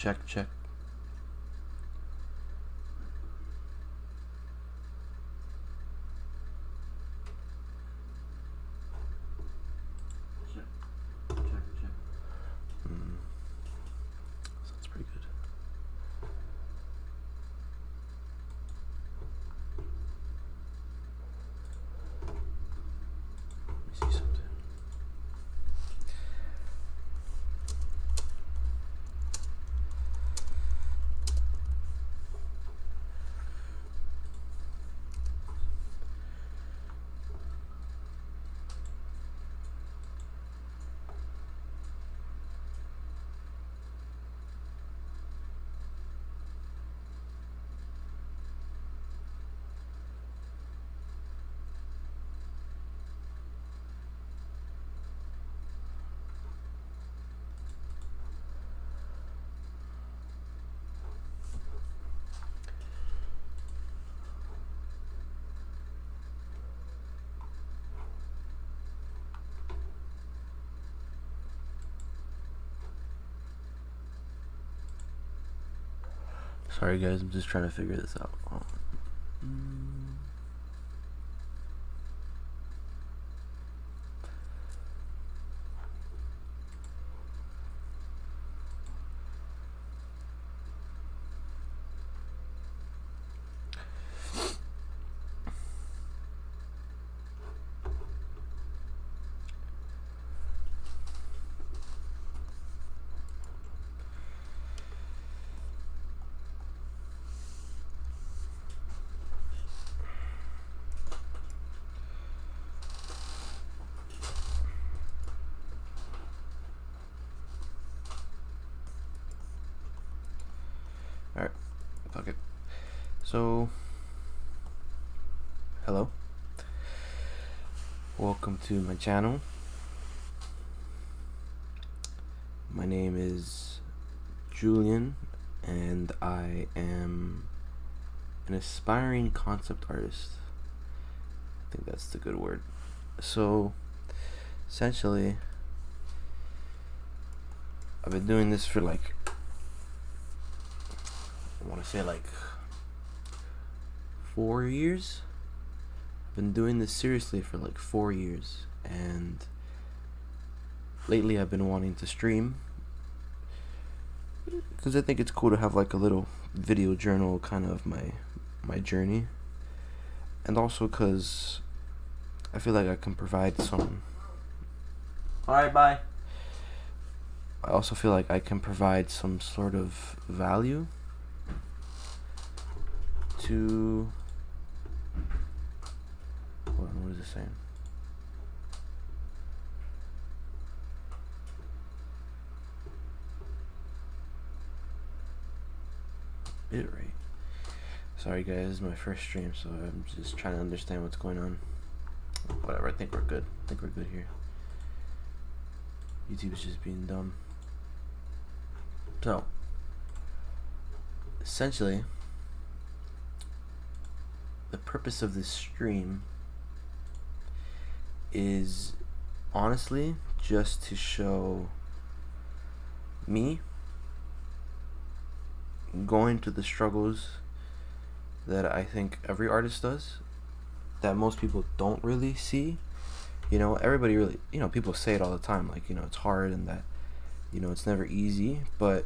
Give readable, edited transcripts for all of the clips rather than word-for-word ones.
Check, check. Check, check, check. Sounds pretty good. Let me see something. Sorry guys, I'm just trying to figure this out. Alright, fuck it. So, hello. Welcome to my channel. My name is Julian, and I am an aspiring concept artist. I think that's the good word. So, essentially, I've been doing this for like, I want to say like 4 years. I've been doing this seriously for like 4 years, and lately I've been wanting to stream because I think it's cool to have like a little video journal kind of my journey, and also because I feel like I can provide some. Alright, bye. I also feel like I can provide some sort of value to, hold on, what is it saying? Bit rate. Sorry guys, this is my first stream, so I'm just trying to understand what's going on. Whatever, I think we're good. I think we're good here. YouTube is just being dumb. So, essentially, the purpose of this stream is honestly just to show me going through the struggles that I think every artist does, that most people don't really see. You know, everybody really, you know, people say it all the time, like, you know, it's hard and that, you know, it's never easy, but,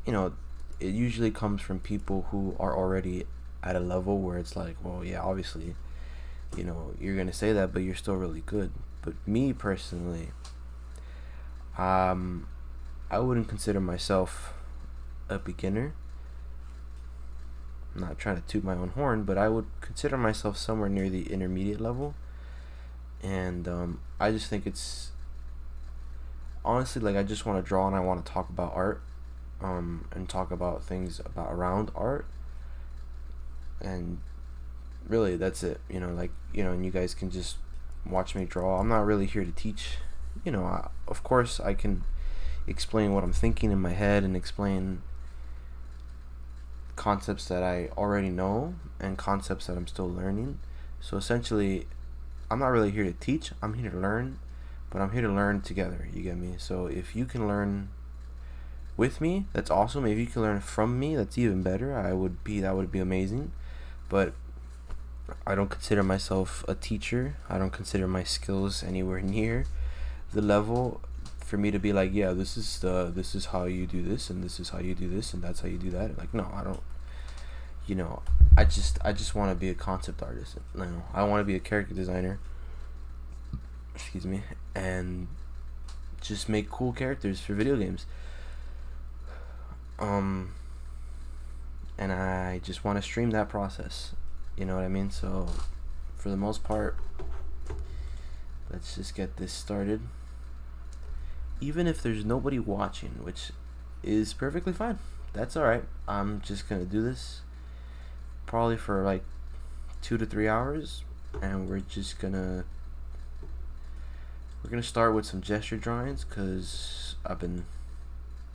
you know, it usually comes from people who are already at a level where it's like, well, yeah, obviously, you know, you're gonna say that, but you're still really good. But me personally, I wouldn't consider myself a beginner. I'm not trying to toot my own horn, but I would consider myself somewhere near the intermediate level. And I just think it's honestly, like, I just want to draw and I want to talk about art, and talk about things about around art, and really that's it. You know, like, you know, and you guys can just watch me draw. I'm not really here to teach. You know, of course I can explain what I'm thinking in my head and explain concepts that I already know and concepts that I'm still learning. So essentially, I'm not really here to teach. I'm here to learn, but I'm here to learn together. You get me? So if you can learn with me, that's awesome. If you can learn from me, that's even better. That would be amazing. But I don't consider myself a teacher. I don't consider my skills anywhere near the level for me to be like, yeah, this is how you do this, and this is how you do this, and that's how you do that. Like, no, I don't. I just want to be a concept artist. No, I want to be a character designer. Excuse me, and just make cool characters for video games. And I just want to stream that process. You know what I mean? So, for the most part, let's just get this started. Even if there's nobody watching, which is perfectly fine. That's alright. I'm just gonna do this probably for like 2 to 3 hours, and we're gonna start with some gesture drawings because I've been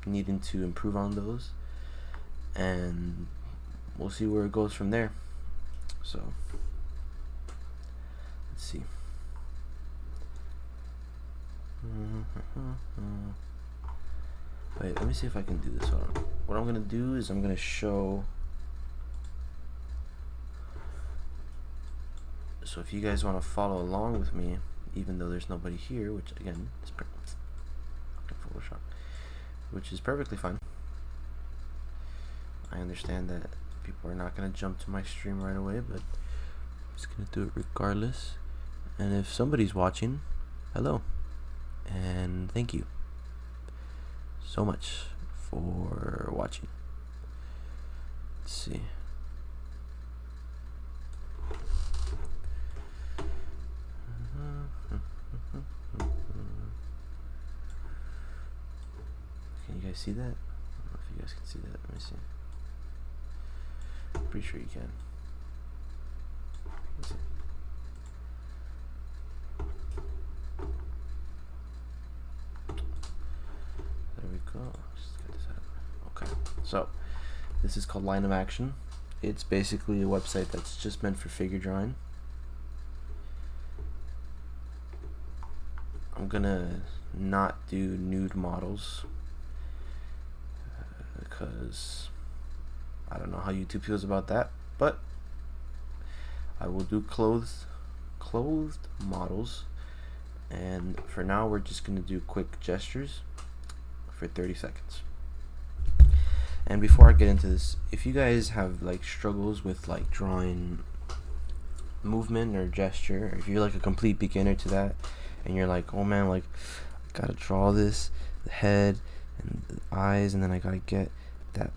needing to improve on those, and we'll see where it goes from there. So let's see. Wait, let me see if I can do this. Hold on. What I'm gonna do is I'm gonna show. So if you guys want to follow along with me, even though there's nobody here, which again is Photoshop, which is perfectly fine. I understand that people are not gonna jump to my stream right away, but I'm just gonna do it regardless. And if somebody's watching, hello, and thank you so much for watching. Let's see. Can you guys see that? I don't know if you guys can see that. Let me see. Pretty sure you can. Let's see. There we go. Let's get this out. Okay. So, this is called Line of Action. It's basically a website that's just meant for figure drawing. I'm gonna not do nude models because I don't know how YouTube feels about that, but I will do clothed models, and for now we're just gonna do quick gestures for 30 seconds. And before I get into this, if you guys have like struggles with like drawing movement or gesture, or if you're like a complete beginner to that and you're like, oh man, like I gotta draw this, the head and the eyes, and then I gotta get that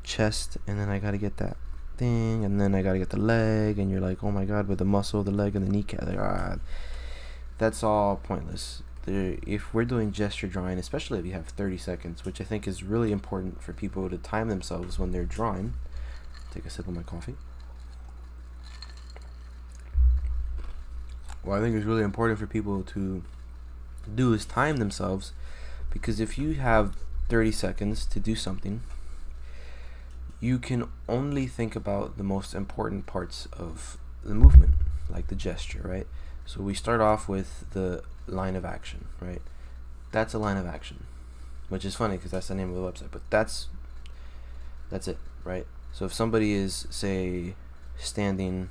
chest, and then I gotta get that thing, and then I gotta get the leg, and you're like, oh my god, with the muscle of the leg and the kneecap, like, that's all pointless. If we're doing gesture drawing, especially if you have 30 seconds, which I think is really important for people to time themselves when they're drawing. Take a sip of my coffee. What I think is really important for people to do is time themselves, because if you have 30 seconds to do something, you can only think about the most important parts of the movement, like the gesture, right? So we start off with the line of action, right? That's a line of action, which is funny because that's the name of the website, but that's it, right? So if somebody is, say, standing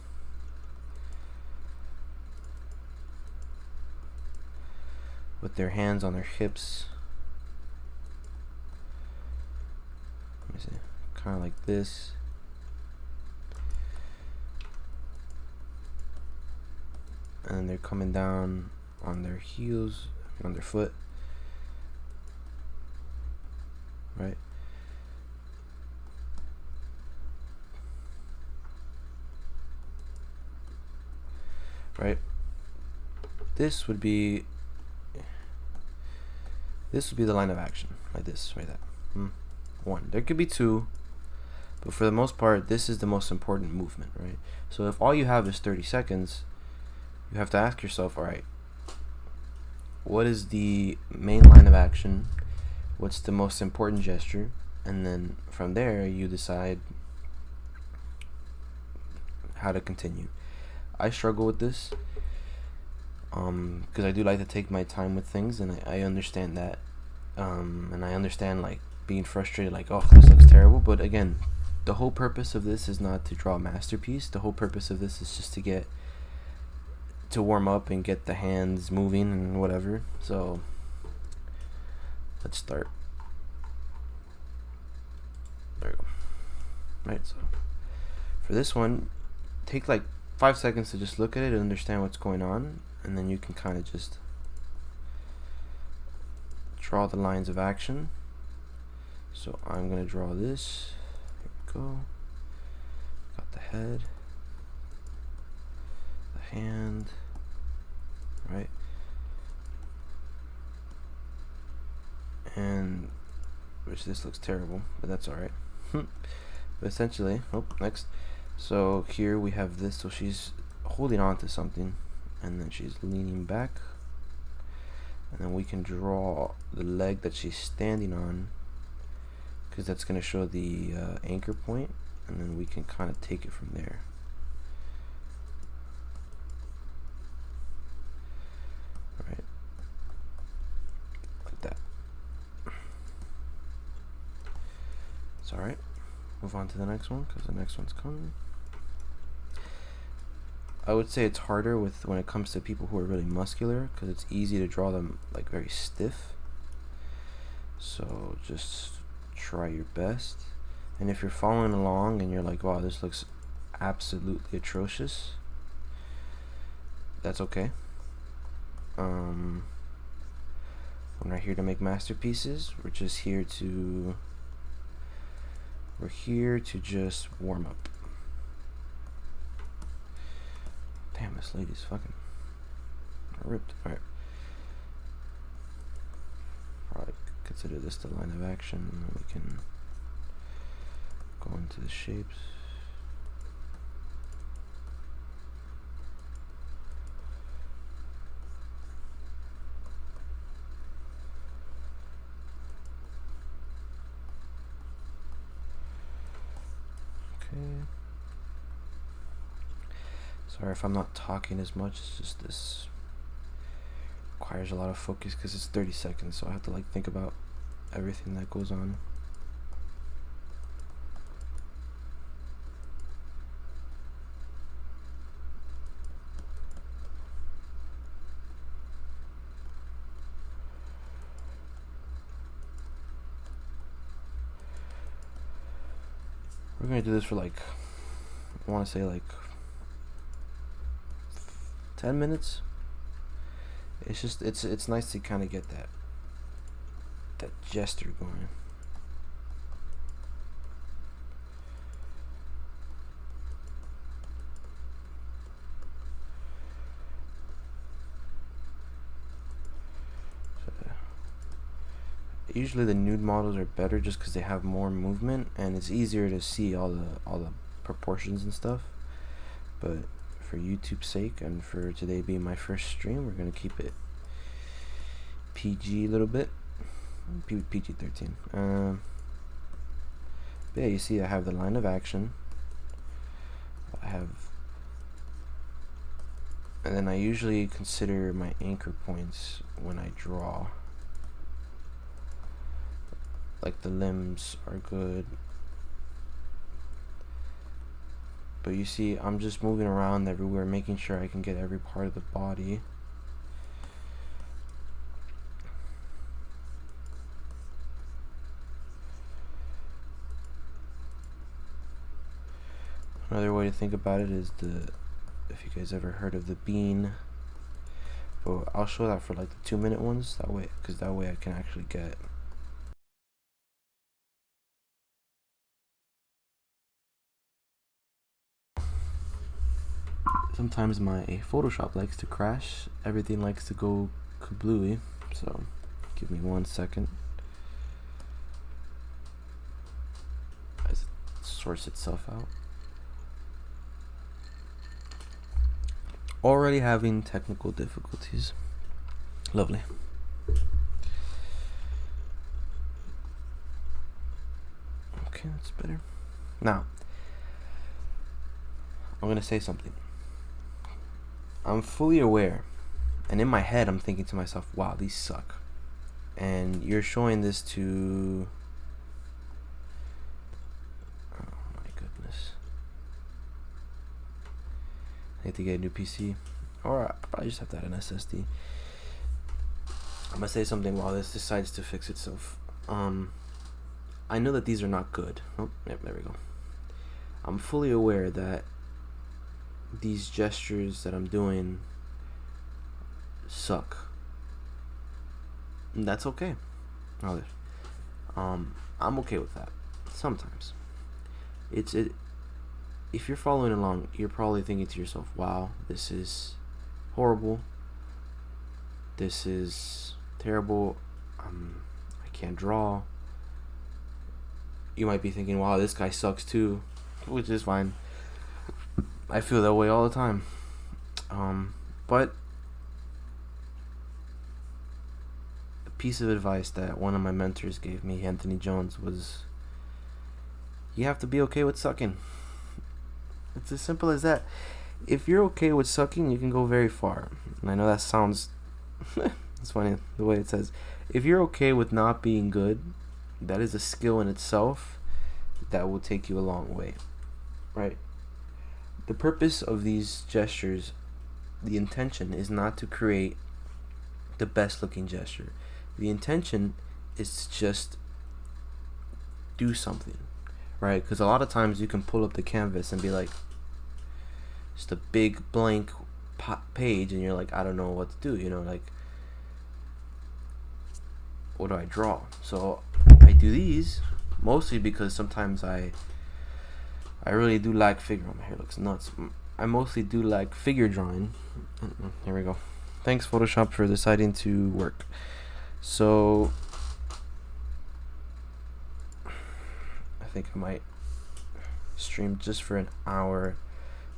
with their hands on their hips, let me see, kind of like this, and they're coming down on their heels, on their foot, right? Right? This would be the line of action, like this, right there. One. There could be two, but for the most part, this is the most important movement, right? So if all you have is 30 seconds, you have to ask yourself, all right, what is the main line of action? What's the most important gesture? And then from there, you decide how to continue. I struggle with this because I do like to take my time with things, and I understand that, and I understand like being frustrated like, oh, this looks terrible. But again, the whole purpose of this is not to draw a masterpiece. The whole purpose of this is just to warm up and get the hands moving and whatever. So let's start. There we go. Right, so for this one, take like 5 seconds to just look at it and understand what's going on, and then you can kind of just draw the lines of action. So I'm gonna draw this. Here we go. Got the head, the hand, right? And which this looks terrible, but that's all right. But essentially, next. So here we have this. So she's holding on to something, and then she's leaning back, and then we can draw the leg that she's standing on, because that's going to show the anchor point, and then we can kind of take it from there. Right, like that. It's all right. Move on to the next one, because the next one's coming. I would say it's harder when it comes to people who are really muscular, because it's easy to draw them like very stiff. So just try your best. And if you're following along and you're like, wow, this looks absolutely atrocious, that's okay. We're not here to make masterpieces. We're here to just warm up. Damn, this lady's fucking ripped. Alright. Probably consider this the line of action, and then we can go into the shapes. Okay. Sorry if I'm not talking as much, it's just this requires a lot of focus because it's 30 seconds, so I have to like think about everything that goes on. We're gonna do this for like, I want to say like 10 minutes. It's just it's nice to kind of get that gesture going. So, usually the nude models are better just because they have more movement and it's easier to see all the proportions and stuff. But for YouTube's sake and for today being my first stream, we're gonna keep it PG a little bit, PG-13. But yeah, you see I have the line of action, and then I usually consider my anchor points when I draw. Like the limbs are good. But you see, I'm just moving around everywhere, making sure I can get every part of the body. Another way to think about it is if you guys ever heard of the bean. But I'll show that for like the 2-minute ones, because that way I can actually get. Sometimes my Photoshop likes to crash. Everything likes to go kablooey. So give me 1 second as it sorts itself out. Already having technical difficulties. Lovely. Okay, that's better. Now, I'm gonna say something. I'm fully aware, and in my head I'm thinking to myself, wow, these suck. And you're showing this to I need to get a new PC, or I probably just have to add an SSD. I'm gonna say something while this decides to fix itself. I know that these are not good. Oh, yep, there we go. I'm fully aware that these gestures that I'm doing suck. And that's okay. I'm okay with that. Sometimes. If you're following along, you're probably thinking to yourself, wow, this is horrible. This is terrible. I can't draw. You might be thinking, wow, this guy sucks too, which is fine. I feel that way all the time. But a piece of advice that one of my mentors gave me, Anthony Jones, was you have to be okay with sucking. It's as simple as that. If you're okay with sucking, you can go very far. And I know that sounds it's funny the way it says. If you're okay with not being good, that is a skill in itself that will take you a long way, right? The purpose of these gestures, the intention is not to create the best looking gesture. The intention is to just do something, right? Because a lot of times you can pull up the canvas and be like, just a big blank page, and you're like, I don't know what to do, like, what do I draw? So I do these mostly because sometimes I really do like figure. My hair looks nuts. I mostly do like figure drawing. Here we go. Thanks Photoshop for deciding to work. So I think I might stream just for an hour,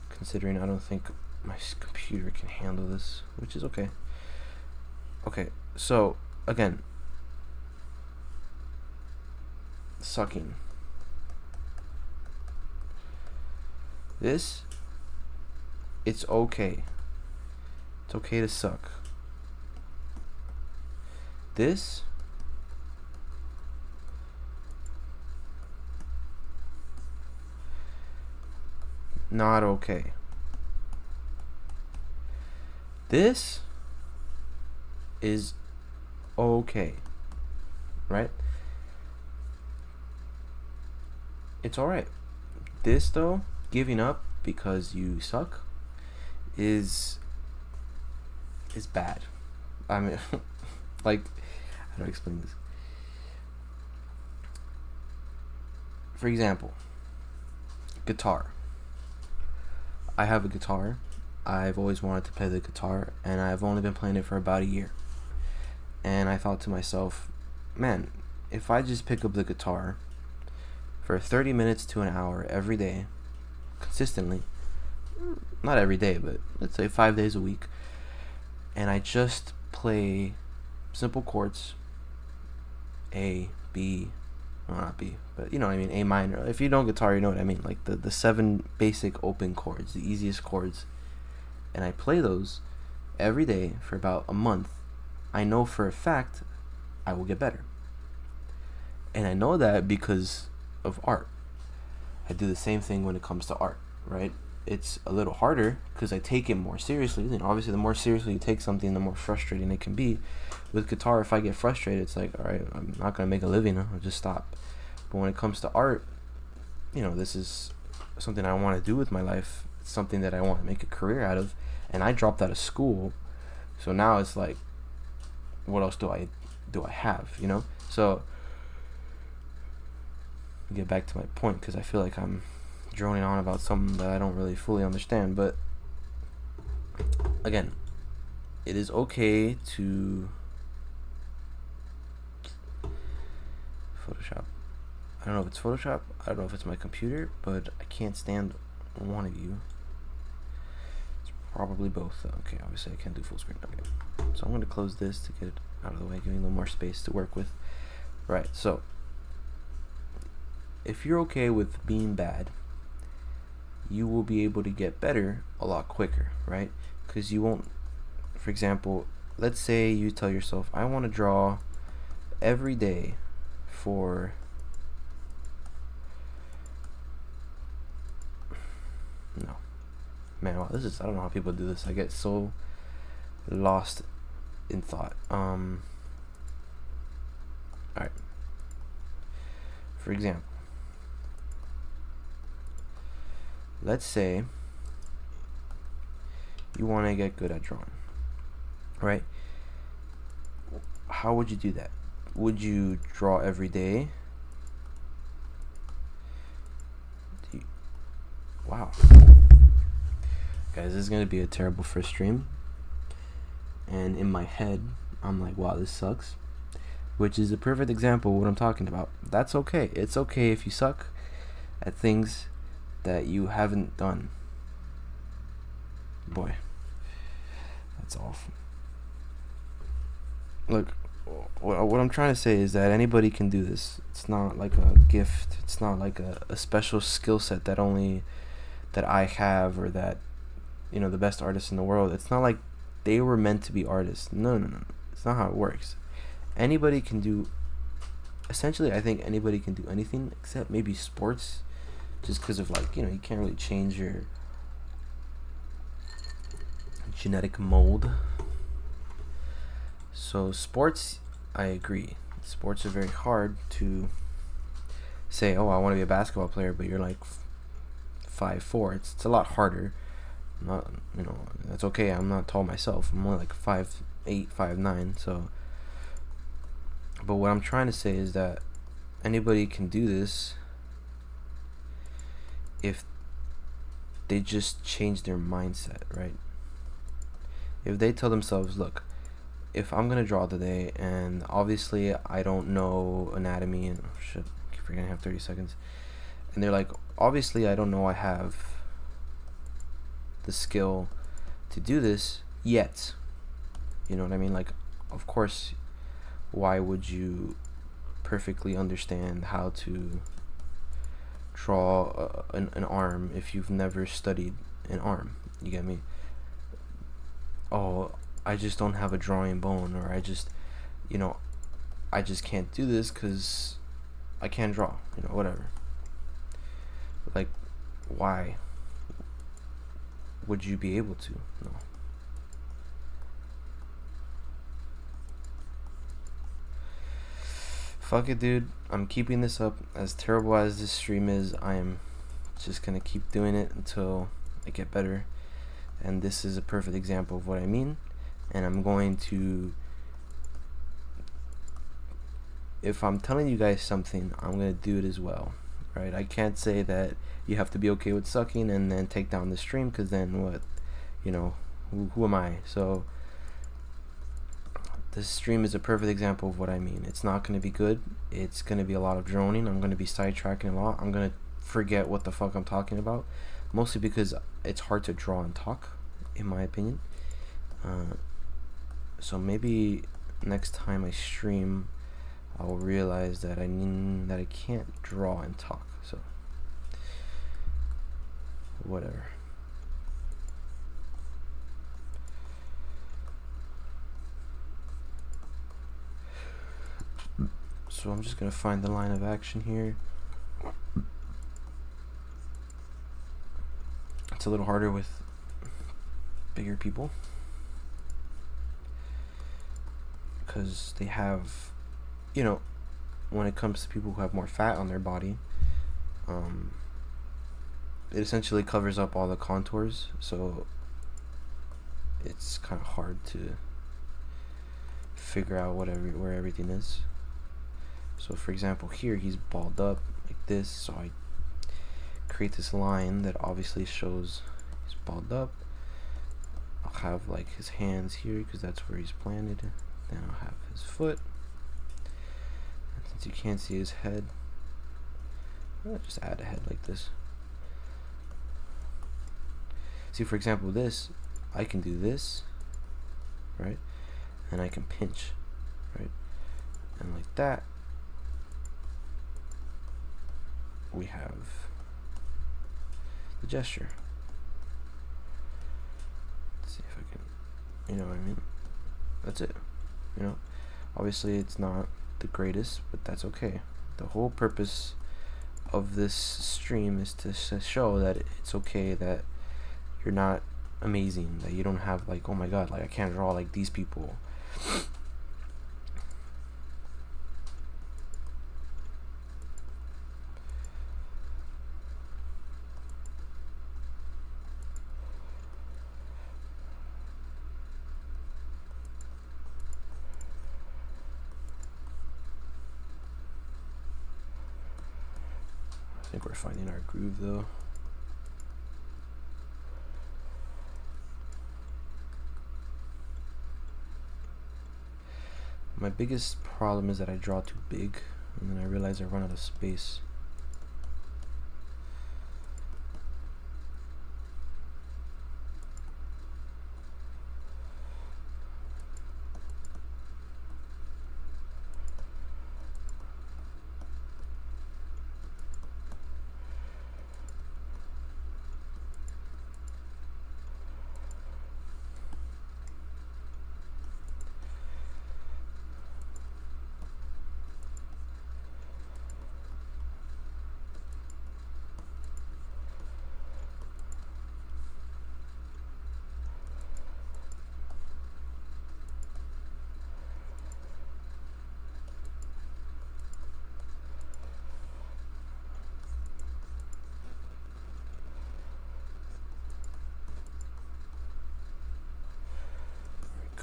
considering I don't think my computer can handle this, which is okay. Okay, so again, sucking. This, it's okay. It's okay to suck. This, not okay. This is okay, right? It's alright. This though, giving up because you suck, is bad. I mean, like, how do I explain this? For example, guitar. I have a guitar. I've always wanted to play the guitar, and I've only been playing it for about a year. And I thought to myself, man, if I just pick up the guitar for 30 minutes to an hour every day, consistently, not every day, but let's say 5 days a week, and I just play simple chords, A, B, well, not B, but you know what I mean, A minor. If you know guitar, you know what I mean, like the 7 basic open chords, the easiest chords, and I play those every day for about a month, I know for a fact I will get better. And I know that because of art. I do the same thing when it comes to art, right? It's a little harder because I take it more seriously. Obviously, the more seriously you take something, the more frustrating it can be. With guitar, if I get frustrated, it's like, all right, I'm not gonna make a living. I'll just stop. But when it comes to art, this is something I want to do with my life. It's something that I want to make a career out of. And I dropped out of school, so now it's like, what else do I have? So get back to my point, because I feel like I'm droning on about something that I don't really fully understand. But again, it is okay to Photoshop. I don't know if it's Photoshop, I don't know if it's my computer, but I can't stand one of you. It's probably both. Okay, obviously I can't do full screen. Okay, so I'm going to close this to get it out of the way, giving a little more space to work with. Right, so if you're okay with being bad, you will be able to get better a lot quicker, right? Because you won't, for example, let's say you tell yourself, I want to draw every day for Man, wow, I don't know how people do this. I get so lost in thought. Alright. For example, let's say you want to get good at drawing, right? How would you do that? Would you draw every day? Wow. Guys, this is going to be a terrible first stream. And in my head, I'm like, wow, this sucks. Which is a perfect example of what I'm talking about. That's okay. It's okay if you suck at things that you haven't done. Boy, that's awful. Look, what I'm trying to say is that anybody can do this. It's not like a gift. It's not like a special skill set that I have, or that, you know, the best artists in the world. It's not like they were meant to be artists. No. It's not how it works. Anybody can do, essentially, I think anybody can do anything except maybe sports, just because of, like, you know, you can't really change your genetic mold. So sports, I agree. Sports are very hard to say, oh, I want to be a basketball player, but you're like 5'4". It's a lot harder. Not, you know, that's okay. I'm not tall myself. I'm only like 5'8", 5'9". So, but what I'm trying to say is that anybody can do this if they just change their mindset, right? If they tell themselves, look, if I'm gonna draw today, and obviously I don't know anatomy, and shit, I keep forgetting I have 30 seconds, and they're like, obviously I don't know I have the skill to do this yet, you know what I mean? Like, of course, why would you perfectly understand how to draw an arm if you've never studied an arm? You get me? Oh, I just don't have a drawing bone, or I just can't do this because I can't draw, you know, whatever. Like, why would you be able to? No. Fuck it, dude. I'm keeping this up. As terrible as this stream is, I am just gonna keep doing it until I get better. And this is a perfect example of what I mean. And I'm going to, if I'm telling you guys something, I'm gonna do it as well, right? I can't say that you have to be okay with sucking and then take down the stream, because then what, you know, who am I? So this stream is a perfect example of what I mean. It's not going to be good. It's going to be a lot of droning. I'm going to be sidetracking a lot. I'm going to forget what the fuck I'm talking about, mostly because it's hard to draw and talk, in my opinion. So maybe next time I stream, I will realize that I can't draw and talk. So whatever. So I'm just gonna find the line of action here. It's a little harder with bigger people because they have, you know, when it comes to people who have more fat on their body, it essentially covers up all the contours, so it's kind of hard to figure out where everything is. So for example, here he's balled up like this, so I create this line that obviously shows he's balled up. I'll have like his hands here because that's where he's planted. Then I'll have his foot, and since you can't see his head, I'll just add a head like this. See, for example, this, I can do this, right? And I can pinch, right? And like that, we have the gesture. Let's see if I can, you know what I mean? That's it. You know, obviously it's not the greatest, but that's okay. The whole purpose of this stream is to show that it's okay that you're not amazing, that you don't have like, oh my god, like I can't draw like these people. I think we're finding our groove though. My biggest problem is that I draw too big, and then I realize I run out of space.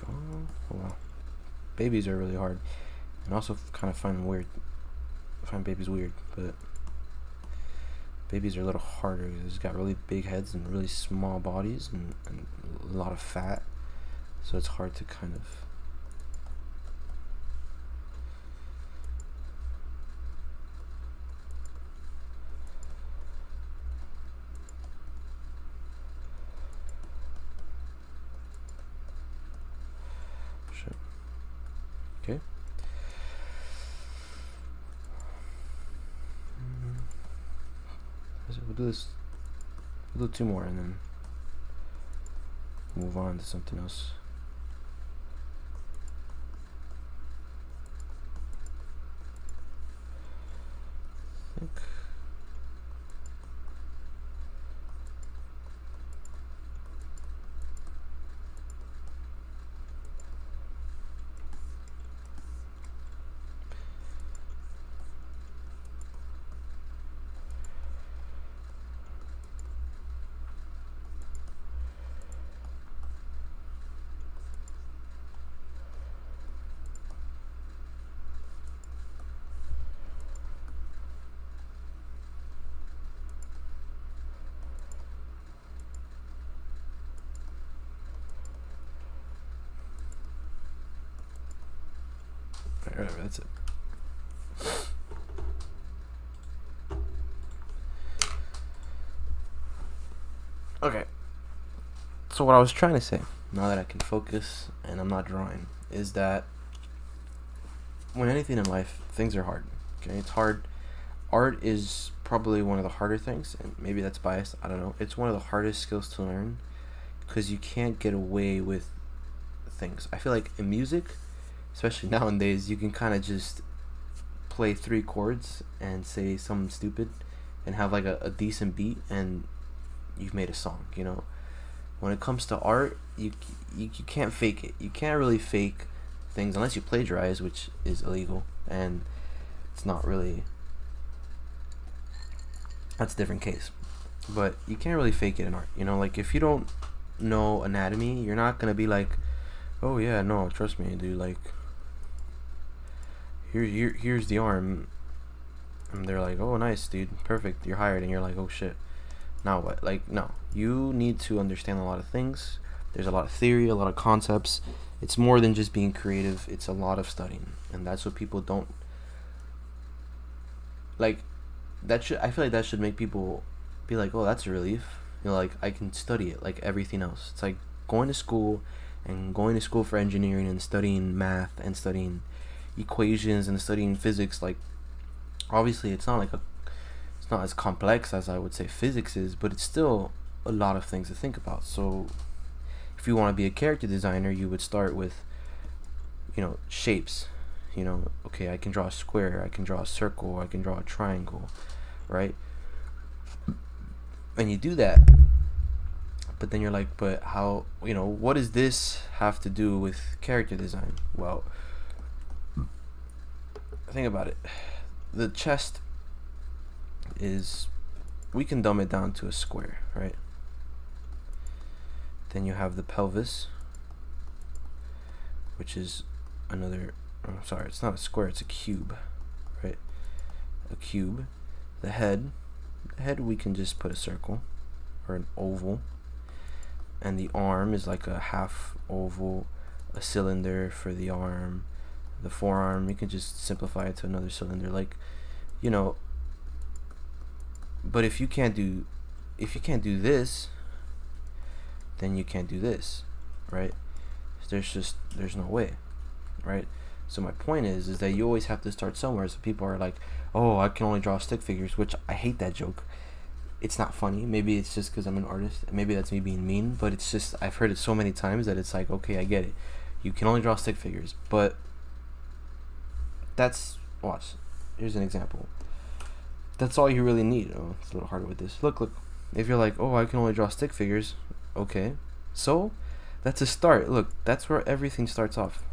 Oh wow, babies are really hard, and also kind of find babies weird, but babies are a little harder because it's got really big heads and really small bodies and a lot of fat, so it's hard to kind of shit. Okay. We'll do this. We'll do 2 more and then move on to something else. I think. Alright, that's it. Okay. So what I was trying to say, now that I can focus and I'm not drawing, is that when anything in life, things are hard. Okay, it's hard. Art is probably one of the harder things, and maybe that's biased, I don't know. It's one of the hardest skills to learn because you can't get away with things. I feel like in music, especially nowadays, you can kind of just play 3 chords and say something stupid and have like a decent beat and you've made a song, you know. When it comes to art, you can't fake it. You can't really fake things unless you plagiarize, which is illegal, and it's not really, that's a different case. But you can't really fake it in art, you know. Like if you don't know anatomy, you're not gonna be like, oh yeah, no, trust me, dude, like here's the arm, and they're like, oh nice, dude, perfect, you're hired, and you're like, oh shit, now what? Like, no, you need to understand a lot of things. There's a lot of theory, a lot of concepts. It's more than just being creative. It's a lot of studying, and that's what people don't like. That should, I feel like that should make people be like, oh, that's a relief, you know, like I can study it like everything else. It's like going to school and going to school for engineering and studying math and studying equations and studying physics. Like obviously it's not it's not as complex as I would say physics is, but it's still a lot of things to think about. So if you want to be a character designer, you would start with, you know, shapes. You know, okay, I can draw a square, I can draw a circle, I can draw a triangle, right? And you do that But then you're like, but how, what does this have to do with character design? Well, think about it. The chest is, we can dumb it down to a square, right? Then you have the pelvis, which is another, sorry, it's not a square, it's a cube, right? A cube. The head we can just put a circle or an oval. And the arm is like a half oval, a cylinder for the arm. The forearm, you can just simplify it to another cylinder, like, but if you can't do this, then you can't do this, right? There's no way, right? So my point is that you always have to start somewhere. So people are like, oh, I can only draw stick figures, which I hate that joke. It's not funny. Maybe it's just because I'm an artist. Maybe that's me being mean, but it's just, I've heard it so many times that it's like, okay, I get it. You can only draw stick figures, but watch. Here's an example. That's all you really need. Oh, it's a little harder with this. Look. If you're like, oh, I can only draw stick figures, okay. So, that's a start. Look, that's where everything starts off.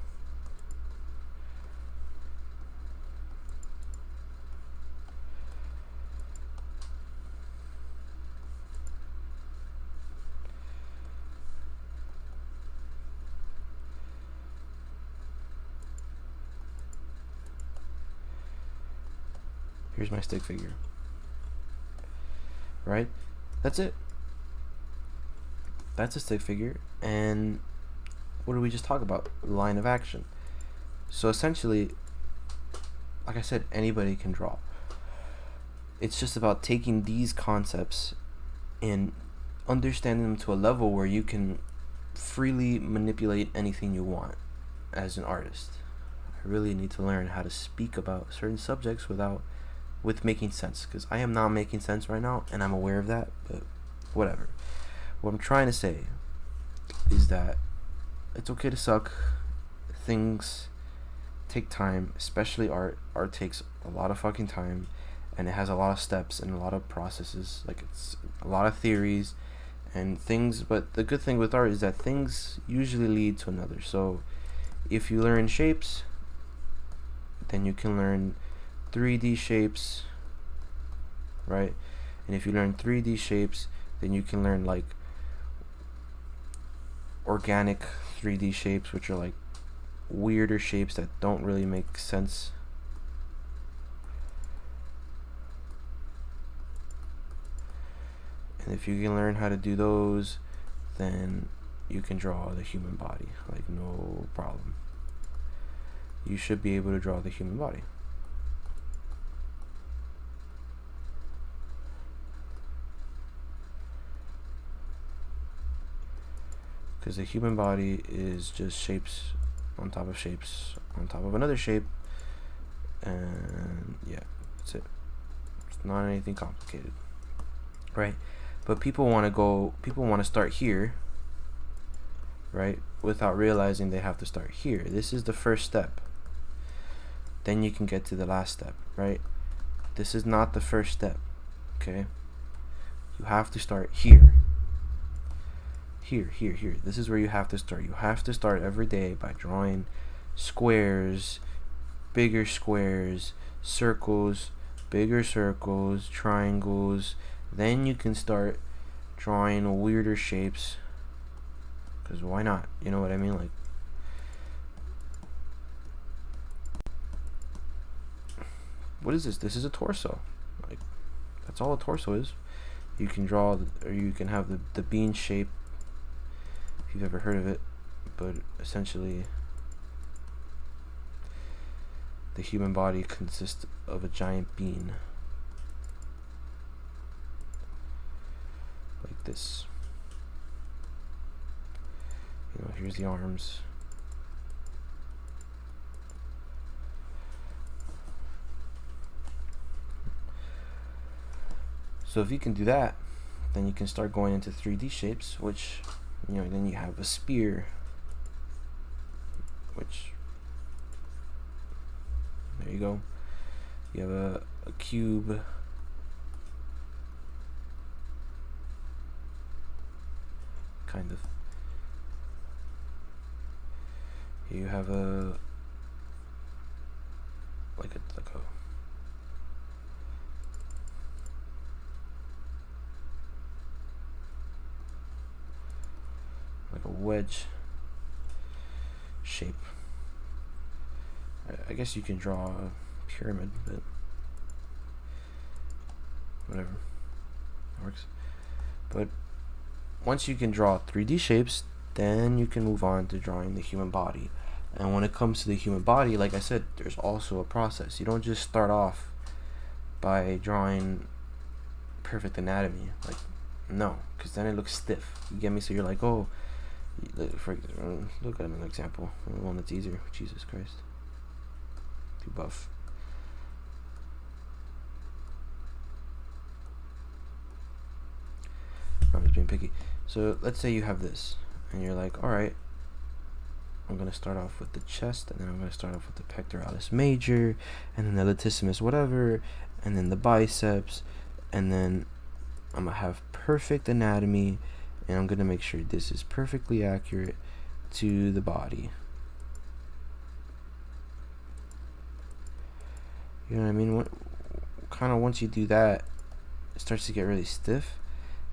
Here's my stick figure. Right? That's it. That's a stick figure. And what did we just talk about? Line of action. So essentially, like I said, anybody can draw. It's just about taking these concepts and understanding them to a level where you can freely manipulate anything you want as an artist. I really need to learn how to speak about certain subjects with making sense, because I am not making sense right now, and I'm aware of that, but whatever. What I'm trying to say is that it's okay to suck. Things take time, especially art. Art takes a lot of fucking time, and it has a lot of steps and a lot of processes. Like, it's a lot of theories and things, but the good thing with art is that things usually lead to another. So if you learn shapes, then you can learn 3D shapes, right? And if you learn 3D shapes, then you can learn like organic 3D shapes, which are like weirder shapes that don't really make sense. And if you can learn how to do those, then you can draw the human body, like no problem. You should be able to draw the human body. Because the human body is just shapes on top of shapes on top of another shape, and yeah, that's it. It's not anything complicated, right? But people want to start here, right, without realizing they have to start here. This is the first step. Then you can get to the last step, right? This is not the first step, okay? You have to start here. Here. This is where you have to start. You have to start every day by drawing squares, bigger squares, circles, bigger circles, triangles. Then you can start drawing weirder shapes. Because why not? You know what I mean? Like, what is this? This is a torso. Like, that's all a torso is. You can draw, or you can have the bean shape, if you've ever heard of it, but essentially the human body consists of a giant bean, like this. You know, here's the arms. So if you can do that, then you can start going into 3D shapes, which, you know, then you have a spear, which, there you go. You have a cube. kind of. You have a like a wedge shape. I guess you can draw a pyramid, but whatever, it works. But once you can draw 3D shapes, then you can move on to drawing the human body. And when it comes to the human body, like I said, there's also a process. You don't just start off by drawing perfect anatomy. Like, no, because then it looks stiff. You get me? So you're like, oh, look at an example, one that's easier. Jesus Christ, too buff. I'm just being picky. So let's say you have this, and you're like, all right, I'm gonna start off with the chest, and then I'm gonna start off with the pectoralis major, and then the latissimus whatever, and then the biceps, and then I'm gonna have perfect anatomy, and I'm gonna make sure this is perfectly accurate to the body. You know what I mean? Kind of once you do that, it starts to get really stiff,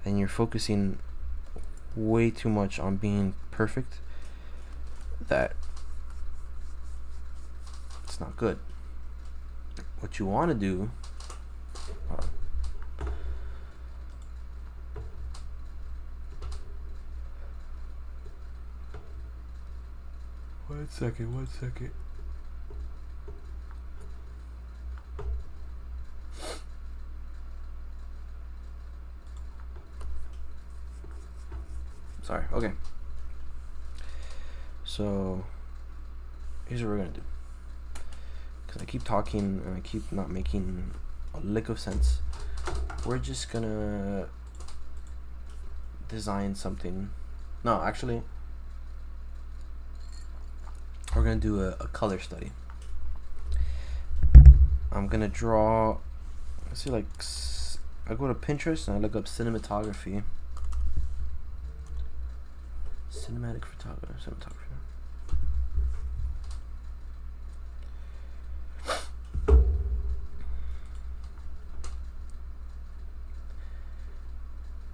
and you're focusing way too much on being perfect. That it's not good. What you want to do, one second. Sorry. Okay. So here's what we're gonna do, because I keep talking and I keep not making a lick of sense. We're just gonna design something. No, actually, we're gonna do a color study. I'm gonna draw. Let's see, like, I go to Pinterest and I look up cinematography. Cinematic cinematography.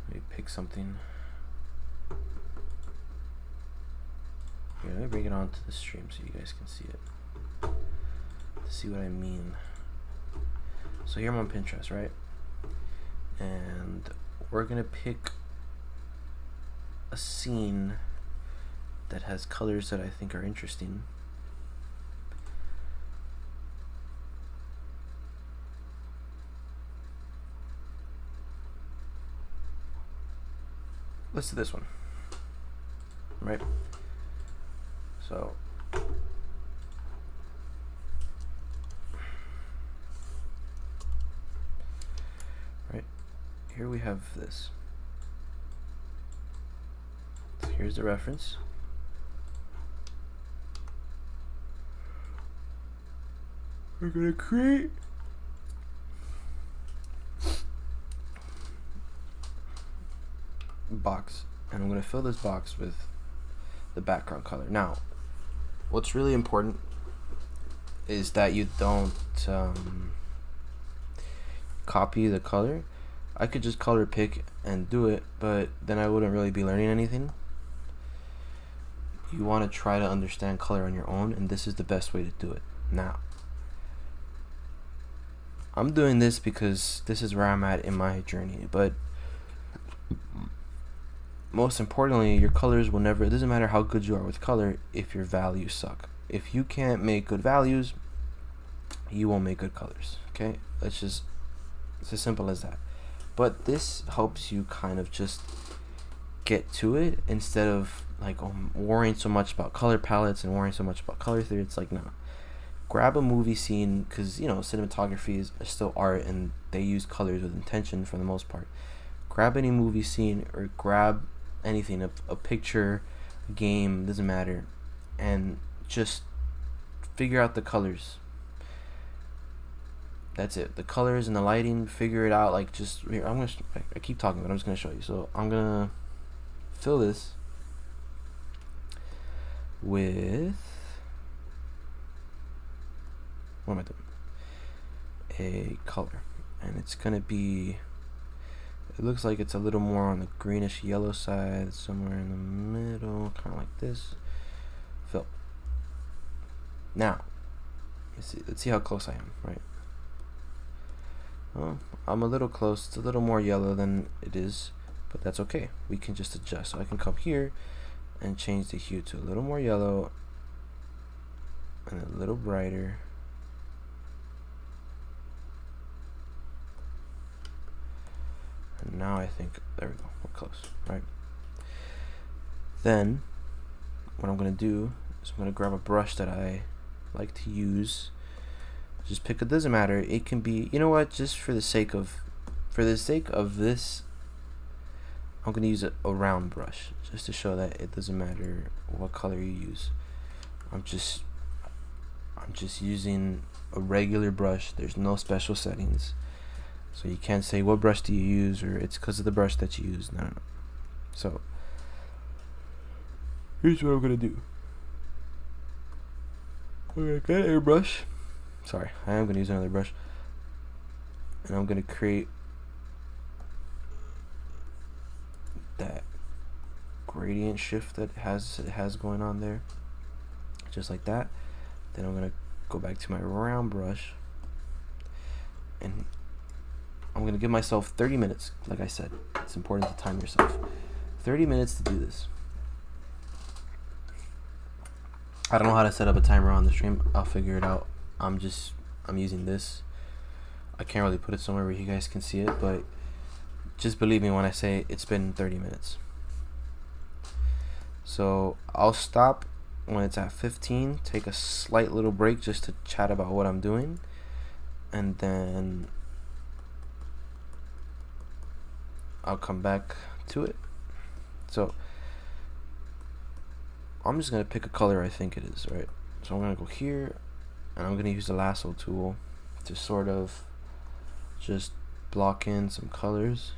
Let me pick something. Here, let me bring it onto the stream so you guys can see it. To see what I mean. So here I'm on Pinterest, right? And we're gonna pick a scene that has colors that I think are interesting. Let's do this one, right? So right here we have this. So here's the reference. We're gonna create a box, and I'm gonna fill this box with the background color. Now, what's really important is that you don't copy the color. I could just color pick and do it, but then I wouldn't really be learning anything. You want to try to understand color on your own, and this is the best way to do it. Now, I'm doing this because this is where I'm at in my journey, but most importantly, your colors will never, it doesn't matter how good you are with color if your values suck. If you can't make good values, you won't make good colors, okay? It's as simple as that. But this helps you kind of just get to it instead of like worrying so much about color palettes and worrying so much about color theory. It's like, no. Grab a movie scene, because, you know, cinematography is still art and they use colors with intention for the most part. Grab any movie scene or grab anything, a picture, a game, doesn't matter, and just figure out the colors. That's it. The colors and the lighting, figure it out. Like, just here, I keep talking, but I'm just gonna show you. So I'm gonna fill this with, what am I doing? A color, and it's gonna be, it looks like it's a little more on the greenish yellow side, somewhere in the middle, kind of like this. Fill. Now, let's see how close I am, right? Well, I'm a little close. It's a little more yellow than it is, but that's okay. We can just adjust. So I can come here and change the hue to a little more yellow and a little brighter. And now I think, there we go, we're close, right? Then what I'm gonna do is I'm gonna grab a brush that I like to use. Just pick, it doesn't matter, it can be, you know what, just for the sake of this, I'm gonna use a round brush just to show that it doesn't matter what color you use. I'm just using a regular brush. There's no special settings, so you can't say what brush do you use or it's because of the brush that you use. No. So here's what I'm gonna do. I'm gonna get a airbrush. Sorry, I am gonna use another brush, and I'm gonna create that gradient shift that it has going on there, just like that. Then I'm gonna go back to my round brush, and I'm gonna give myself 30 minutes. Like I said, it's important to time yourself. 30 minutes to do this. I don't know how to set up a timer on the stream. I'll figure it out. I'm using this. I can't really put it somewhere where you guys can see it, but just believe me when I say it's been 30 minutes. So I'll stop when it's at 15, take a slight little break just to chat about what I'm doing, and then I'll come back to it. So I'm just gonna pick a color I think it is, right? So I'm gonna go here, and I'm gonna use the lasso tool to sort of just block in some colors.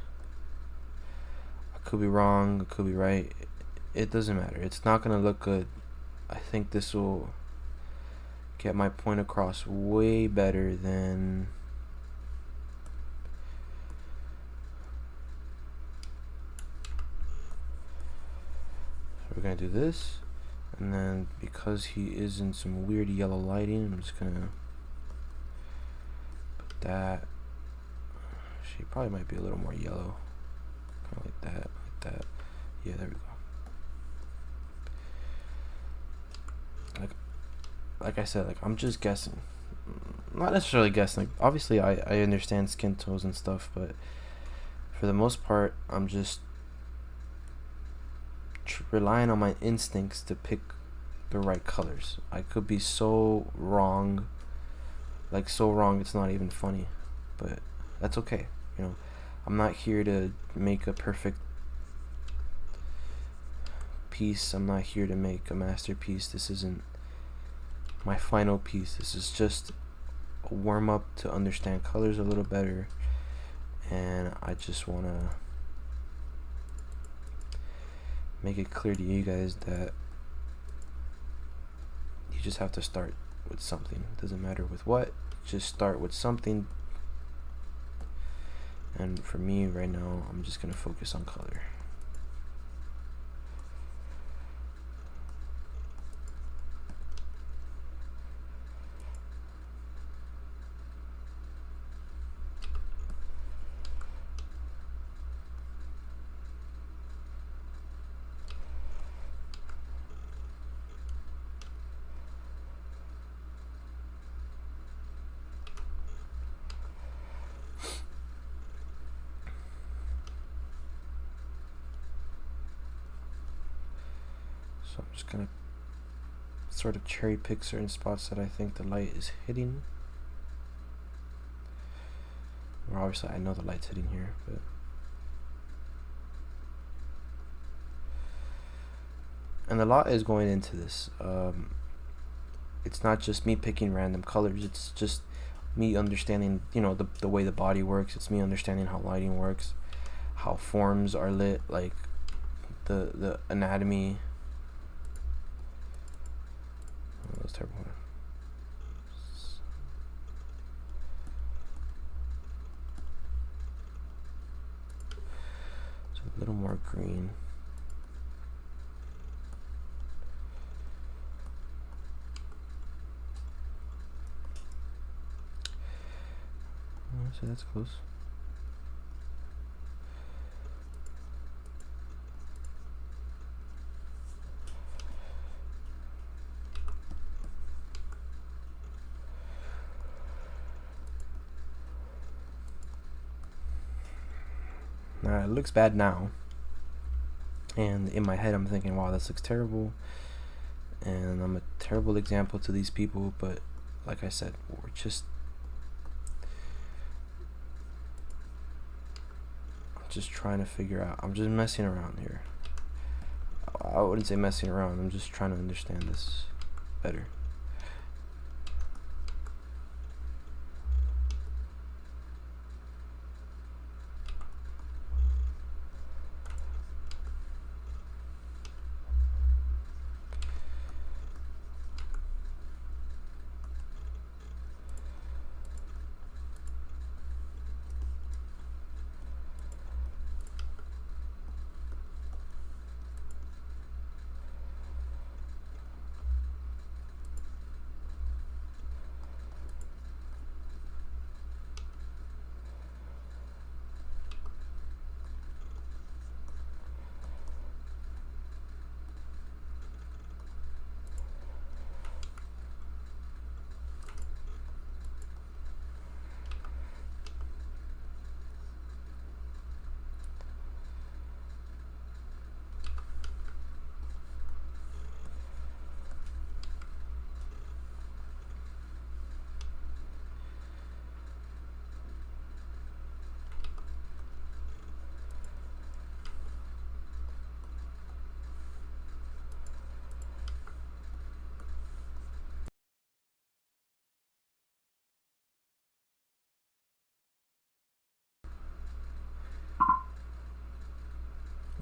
I could be wrong, it could be right, it doesn't matter. It's not gonna look good. I think this will get my point across way better than we're gonna do this, and then because he is in some weird yellow lighting, I'm just gonna put that. She probably might be a little more yellow, kind of like that, like that. Yeah, there we go. Like I said, like I'm just guessing, not necessarily guessing. Like, obviously, I understand skin tones and stuff, but for the most part, I'm just relying on my instincts to pick the right colors. I could be so wrong, like so wrong it's not even funny, but that's okay. You know, I'm not here to make a perfect piece. I'm not here to make a masterpiece. This isn't my final piece. This is just a warm up to understand colors a little better, and I just want to make it clear to you guys that you just have to start with something. It doesn't matter with what, just start with something. And for me right now, I'm just gonna focus on color. So I'm just gonna sort of cherry pick certain spots that I think the light is hitting. Or obviously I know the light's hitting here, but and a lot is going into this. It's not just me picking random colors, it's just me understanding, you know, the way the body works. It's me understanding how lighting works, how forms are lit, like the anatomy. Oh, that was terrible. So a little more green. So that's close. Now it looks bad now, and in my head I'm thinking, wow, this looks terrible, and I'm a terrible example to these people. But like I said, we're just trying to figure out. I'm just messing around here. I wouldn't say messing around, I'm just trying to understand this better.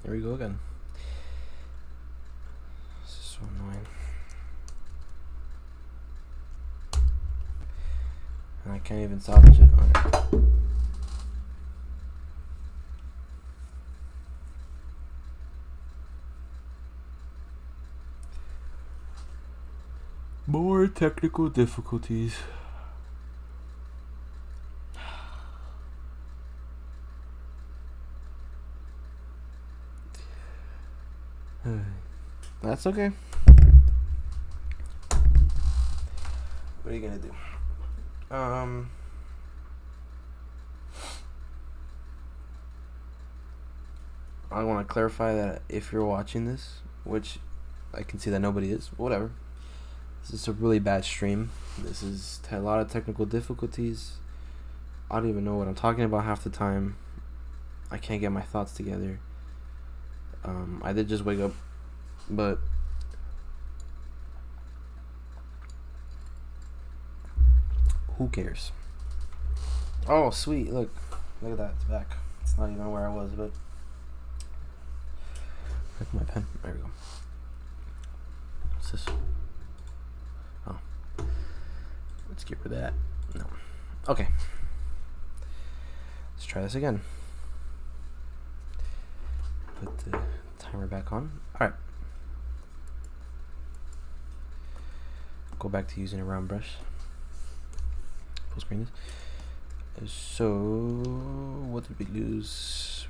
There we go again. This is so annoying. And I can't even salvage it. Okay. More technical difficulties. That's okay. What are you gonna do? I want to clarify that if you're watching this, which I can see that nobody is, whatever. This is a really bad stream. This is a lot of technical difficulties. I don't even know what I'm talking about half the time. I can't get my thoughts together. I did just wake up, but who cares? Oh, sweet. Look at that. It's back. It's not even where I was, but where's my pen? There we go. What's this? Oh, let's get rid of that. No. Okay. Let's try this again. Put the timer back on. All right. Go back to using a round brush. Full screen this. So, what did we lose?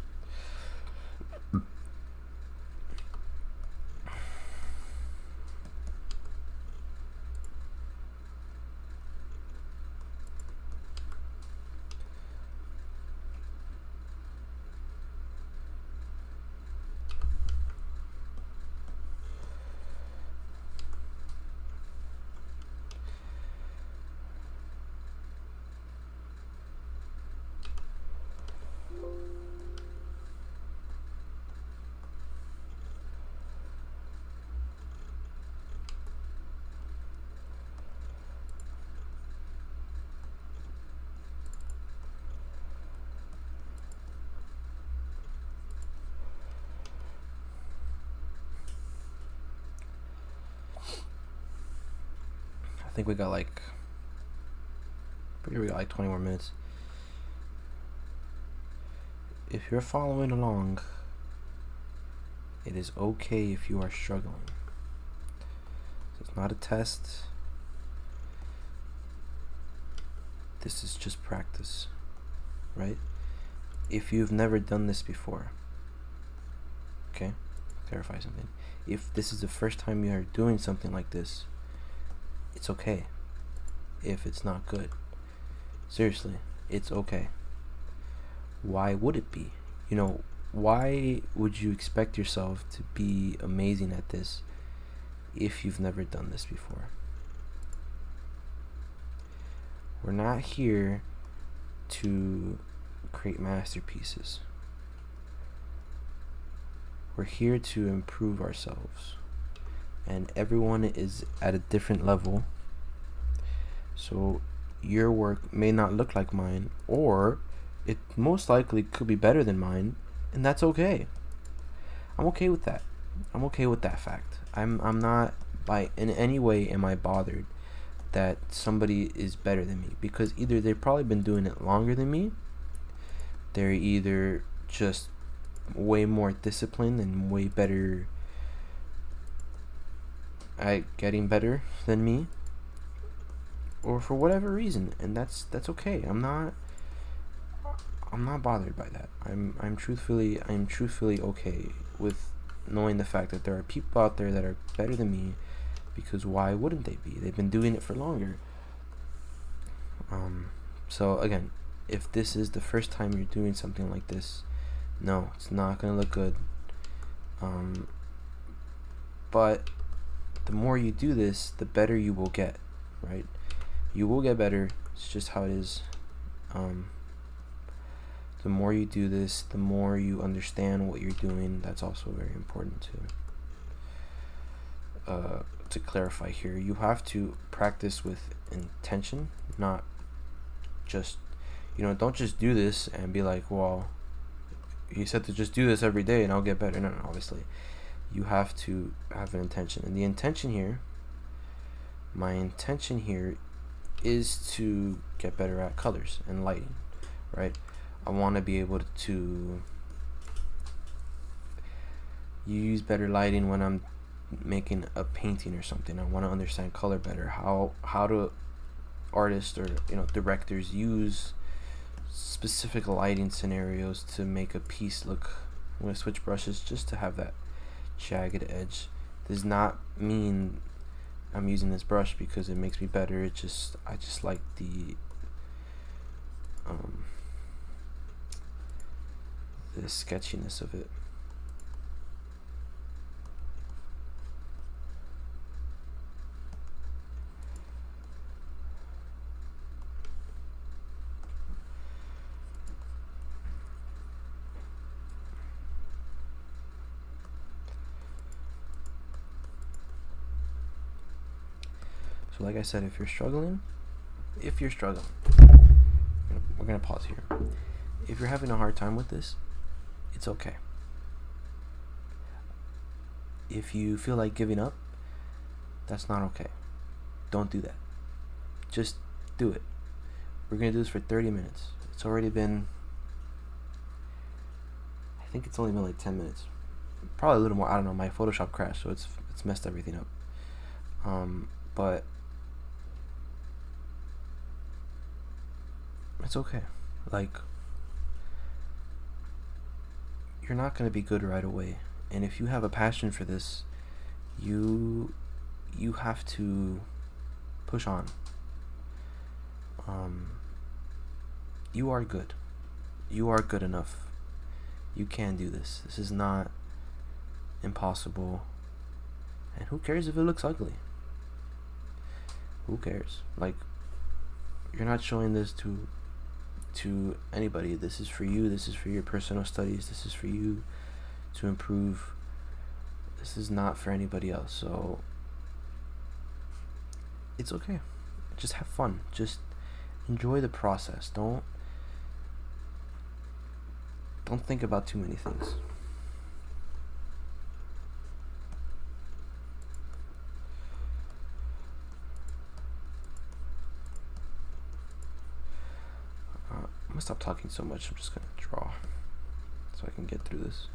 think we got like 20 more minutes. If you're following along, it is okay if you are struggling. So it's not a test. This is just practice, right? If you've never done this before, okay, clarify something. If this is the first time you are doing something like this, it's okay if it's not good. Seriously, it's okay. Why would it be? You know, why would you expect yourself to be amazing at this if you've never done this before? We're not here to create masterpieces. We're here to improve ourselves. And everyone is at a different level. So your work may not look like mine, or it most likely could be better than mine, and that's okay. I'm okay with that. I'm okay with that fact. I'm not in any way am I bothered that somebody is better than me, because either they've probably been doing it longer than me, they're either just way more disciplined and way better at getting better than me, or for whatever reason, and that's okay. I'm not bothered by that. I'm truthfully okay with knowing the fact that there are people out there that are better than me, because why wouldn't they be? They've been doing it for longer. So again, if this is the first time you're doing something like this, no, it's not gonna look good. But the more you do this, the better you will get, right? You will get better. It's just how it is. The more you do this, the more you understand what you're doing. That's also very important to clarify here. You have to practice with intention, not just, don't just do this and be like, well, you said to just do this every day and I'll get better. No, obviously. You have to have an intention. And the intention here, my intention here is to get better at colors and lighting, right? I want to be able to use better lighting when I'm making a painting or something. I want to understand color better. How do artists or directors use specific lighting scenarios to make a piece look. I'm going to switch brushes just to have that jagged edge. Does not mean I'm using this brush because it makes me better. I just like the sketchiness of it. So like I said, if you're struggling, we're gonna pause here. If you're having a hard time with this, it's okay. If you feel like giving up, that's not okay. Don't do that. Just do it. We're gonna do this for 30 minutes. It's already been, I think it's only been like 10 minutes. Probably a little more, I don't know, my Photoshop crashed, so it's messed everything up. But it's okay. Like, you're not going to be good right away. And if you have a passion for this, you have to push on. You are good. You are good enough. You can do this. This is not impossible. And who cares if it looks ugly? Who cares? Like, you're not showing this to anybody. This is for you. This is for your personal studies. This is for you to improve. This is not for anybody else. So it's okay. Just have fun. Just enjoy the process. Don't think about too many things. stop talking so much. I'm just gonna draw so I can get through this.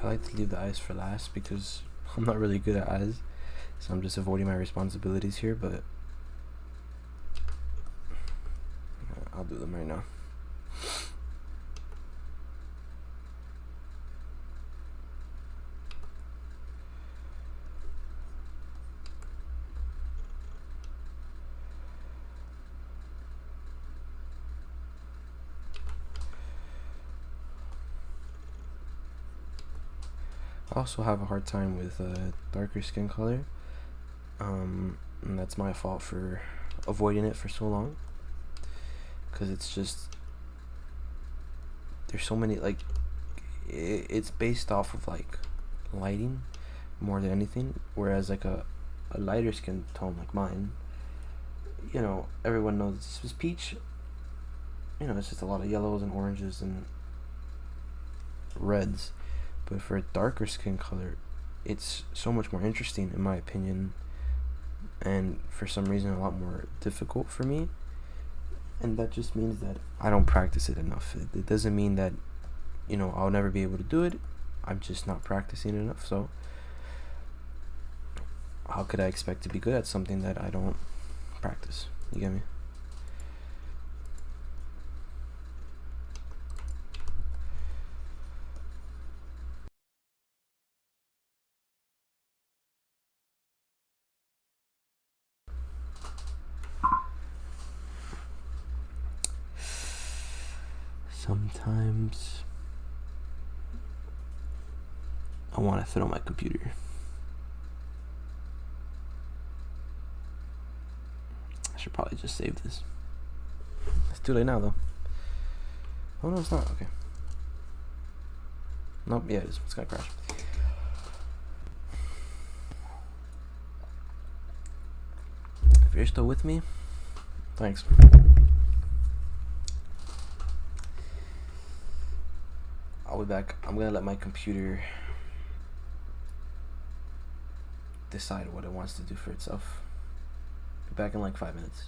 I like to leave the eyes for last because I'm not really good at eyes, so I'm just avoiding my responsibilities here, but I'll do them right now. I also have a hard time with darker skin color, and that's my fault for avoiding it for so long, because it's just, there's so many, like, it's based off of like lighting more than anything, whereas like a lighter skin tone like mine, you know, everyone knows this is peach, you know, it's just a lot of yellows and oranges and reds. But for a darker skin color, it's so much more interesting in my opinion, and for some reason a lot more difficult for me. And that just means that I don't practice it enough. It doesn't mean that, you know, I'll never be able to do it. I'm just not practicing enough. So how could I expect to be good at something that I don't practice? You get me? Sometimes I want to throw my computer. I should probably just save this. It's too late now, though. Oh, no, it's not. Okay. Nope, yeah, it's gonna crash. If you're still with me, thanks. I'll be back. I'm gonna let my computer decide what it wants to do for itself. Be back in like 5 minutes.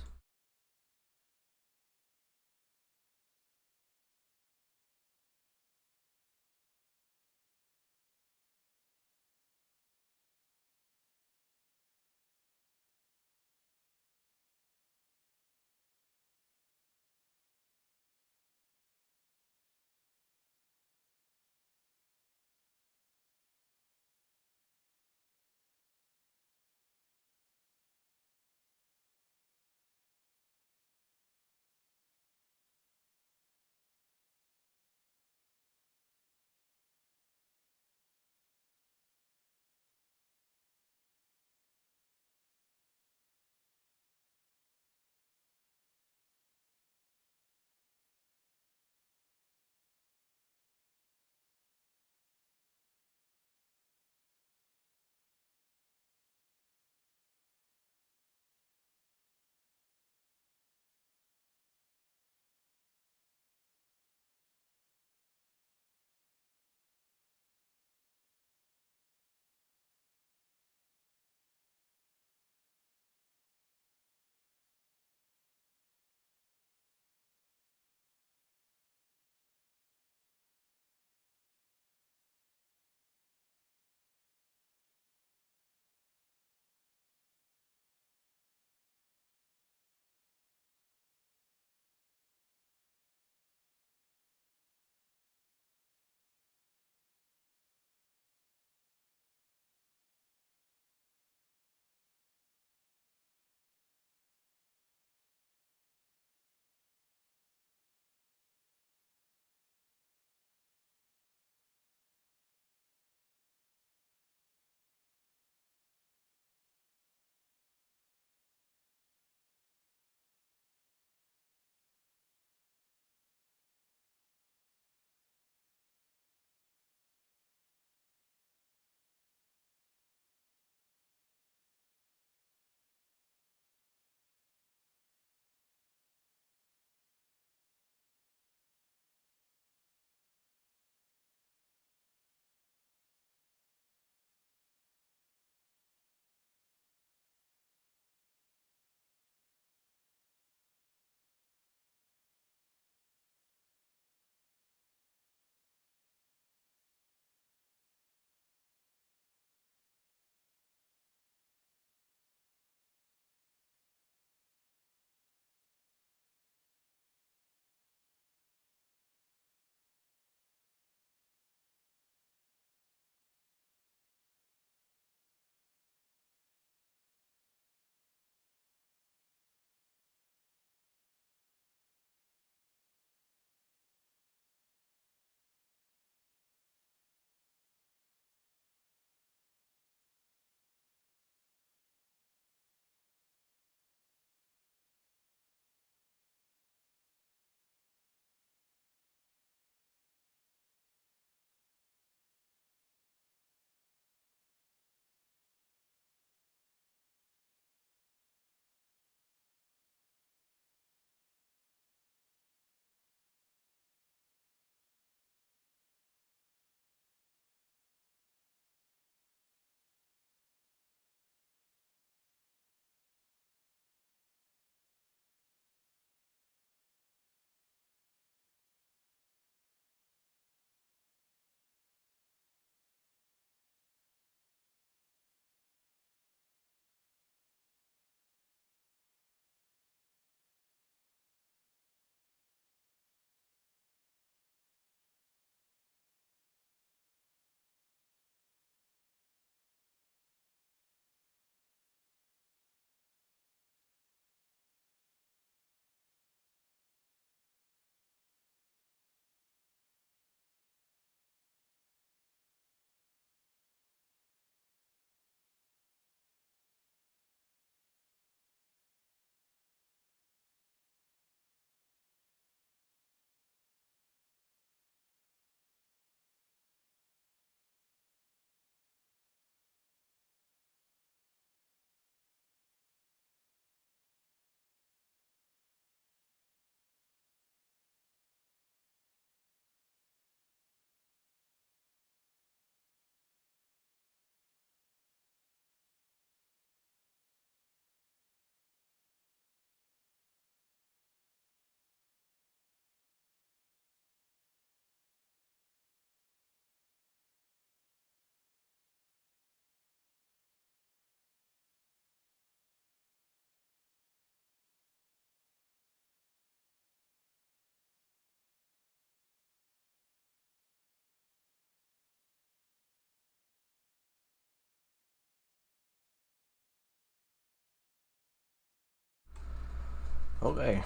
Okay,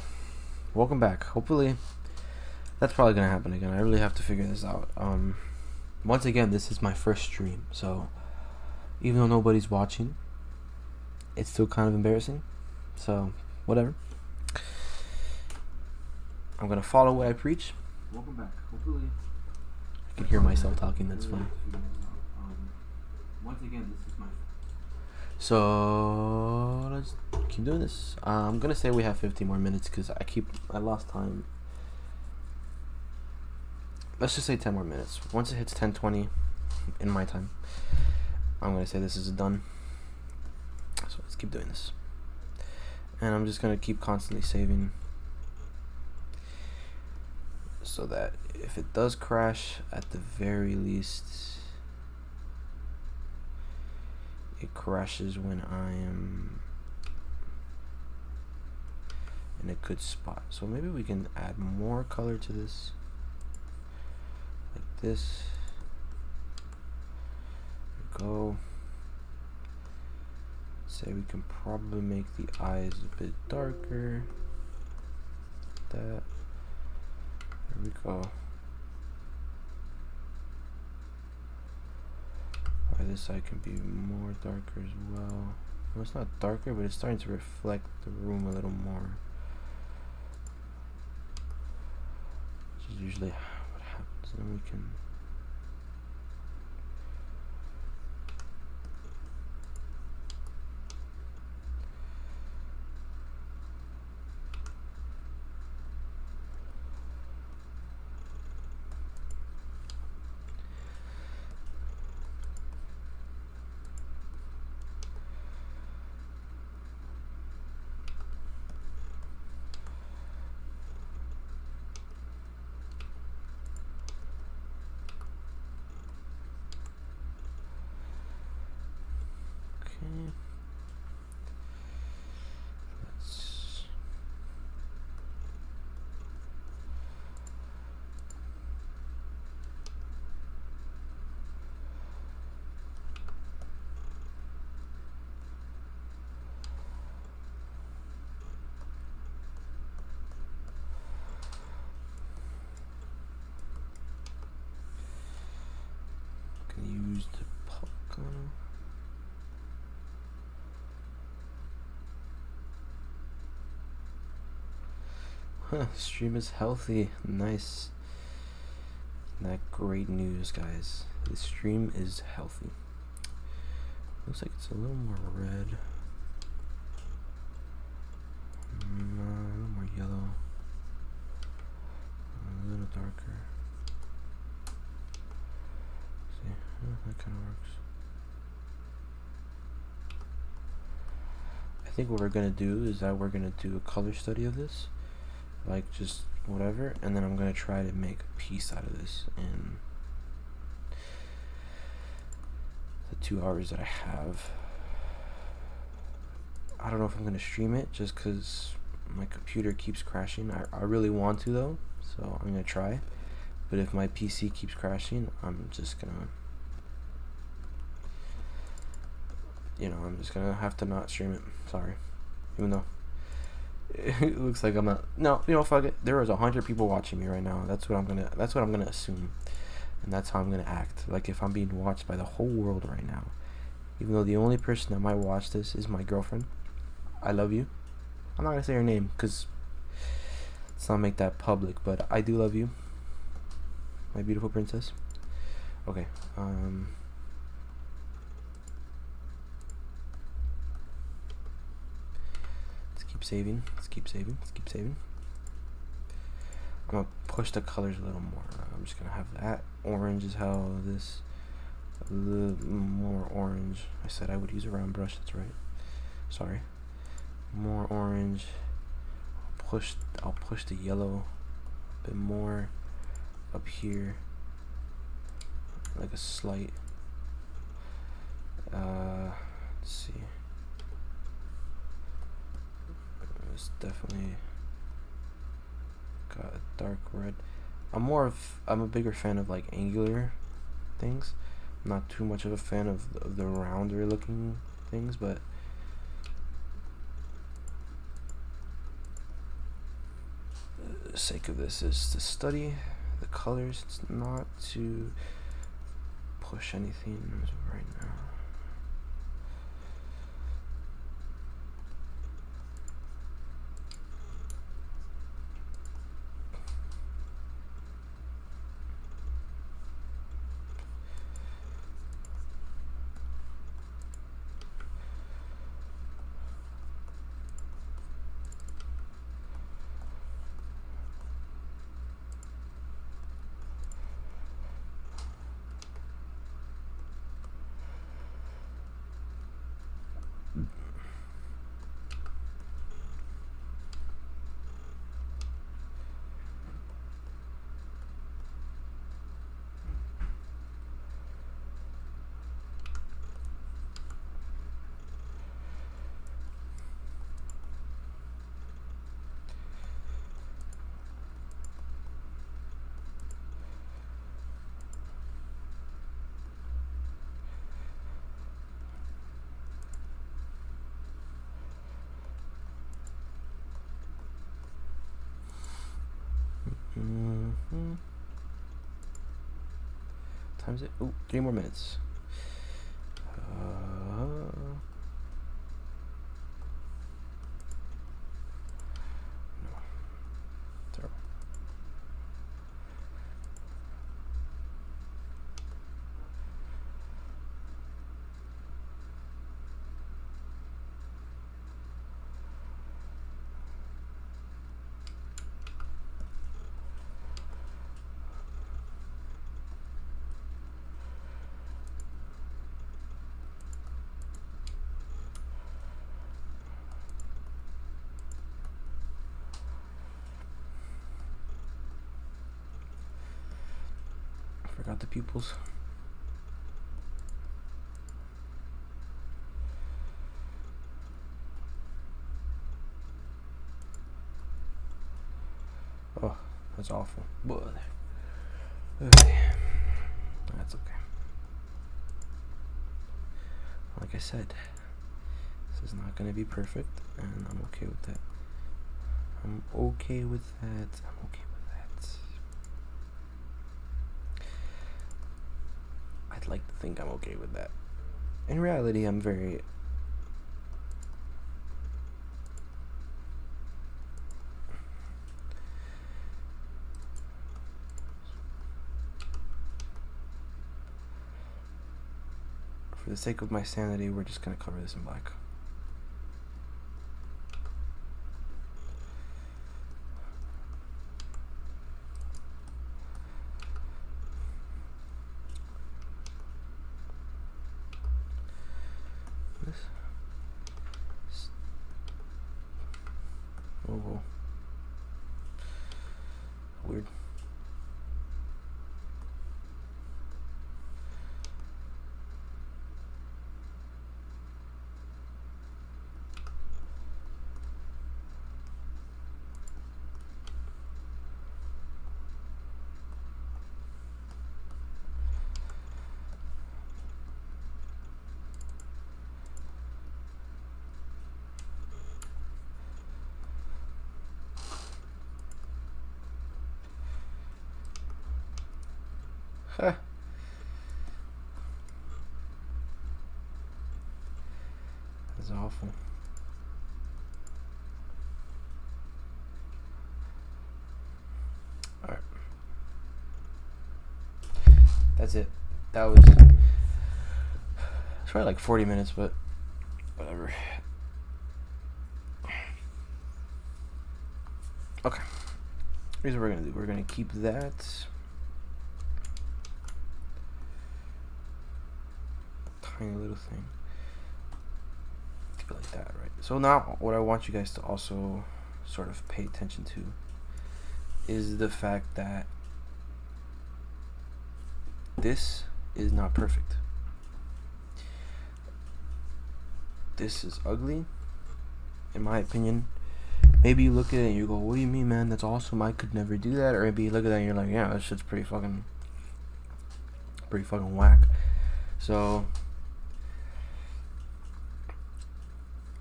welcome back. Hopefully, that's probably gonna happen again. I really have to figure this out. Once again, this is my first stream, so even though nobody's watching, it's still kind of embarrassing. So, whatever. I'm gonna follow what I preach. Welcome back. Hopefully, I can hear myself talking. That's funny. Once again, this is my. So let's keep doing this. I'm gonna say we have 50 more minutes because I lost time. Let's just say 10 more minutes. Once it hits 10:20 in my time, I'm gonna say this is done. So let's keep doing this. And I'm just gonna keep constantly saving so that if it does crash, at the very least it crashes when I am in a good spot. So maybe we can add more color to this, like this. There we go. Say we can probably make the eyes a bit darker. Like that. There we go. This side can be more darker as well. Well, it's not darker, but it's starting to reflect the room a little more. Which is usually what happens. Then we can. Use the polygon. Stream is healthy. Nice. That great news, guys. The stream is healthy. Looks like it's a little more red. A little more yellow. A little darker. See, that kind of works. I think what we're gonna do is that we're gonna do a color study of this, like just whatever, and then I'm gonna try to make a piece out of this in the 2 hours that I have. I don't know if I'm gonna stream it just because my computer keeps crashing. I really want to though, so I'm gonna try. But if my PC keeps crashing, I'm just gonna, I'm just gonna have to not stream it. Sorry, even though it looks like I'm not. No, fuck it. There is 100 people watching me right now. That's what I'm gonna assume, and that's how I'm gonna act. Like if I'm being watched by the whole world right now, even though the only person that might watch this is my girlfriend. I love you. I'm not gonna say her name because let's not make that public, but I do love you, my beautiful princess. Okay. Let's keep saving. I'm gonna push the colors a little more. I'm just gonna have that orange as hell. This a little more orange. I said I would use a round brush. That's right. Sorry. More orange. I'll push the yellow a bit more up here, like a slight. Let's see. It's definitely got a dark red. I'm a bigger fan of like angular things. I'm not too much of a fan of the rounder looking things, but sake of this is to study the colors. It's not to push anything as of right now. Time's it? Oh, 3 more minutes. No. Terrible. Forgot the pupils. Oh, that's awful. But okay. That's okay. Like I said, this is not going to be perfect, and I'm okay with that. I'm okay with that. I'm okay with that. I'd like to think I'm okay with that. In reality, I'm very... For the sake of my sanity, we're just going to cover this in black. Oh, weird. Huh. That's awful. Alright. That's it. That was... It's probably like 40 minutes, but... whatever. Okay. Here's what we're gonna do. We're gonna keep that... tiny little thing. Keep it like that, right? So now what I want you guys to also sort of pay attention to is the fact that this is not perfect. This is ugly, in my opinion. Maybe you look at it and you go, what do you mean, man? That's awesome. I could never do that. Or maybe you look at that and you're like, yeah, that shit's pretty fucking whack. So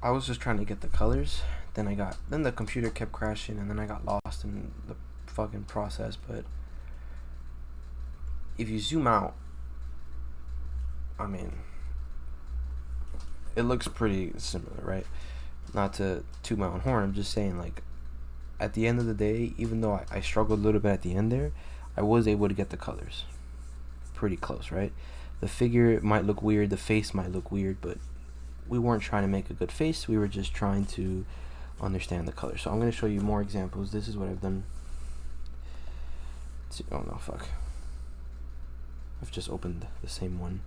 I was just trying to get the colors. Then the computer kept crashing, and then I got lost in the fucking process, but if you zoom out, I mean, it looks pretty similar, right? Not to toot my own horn, I'm just saying, like, at the end of the day, even though I struggled a little bit at the end there, I was able to get the colors pretty close, right? The figure might look weird, the face might look weird, but we weren't trying to make a good face, we were just trying to understand the color. So I'm going to show you more examples. This is what I've done. Oh no, fuck. I've just opened the same one.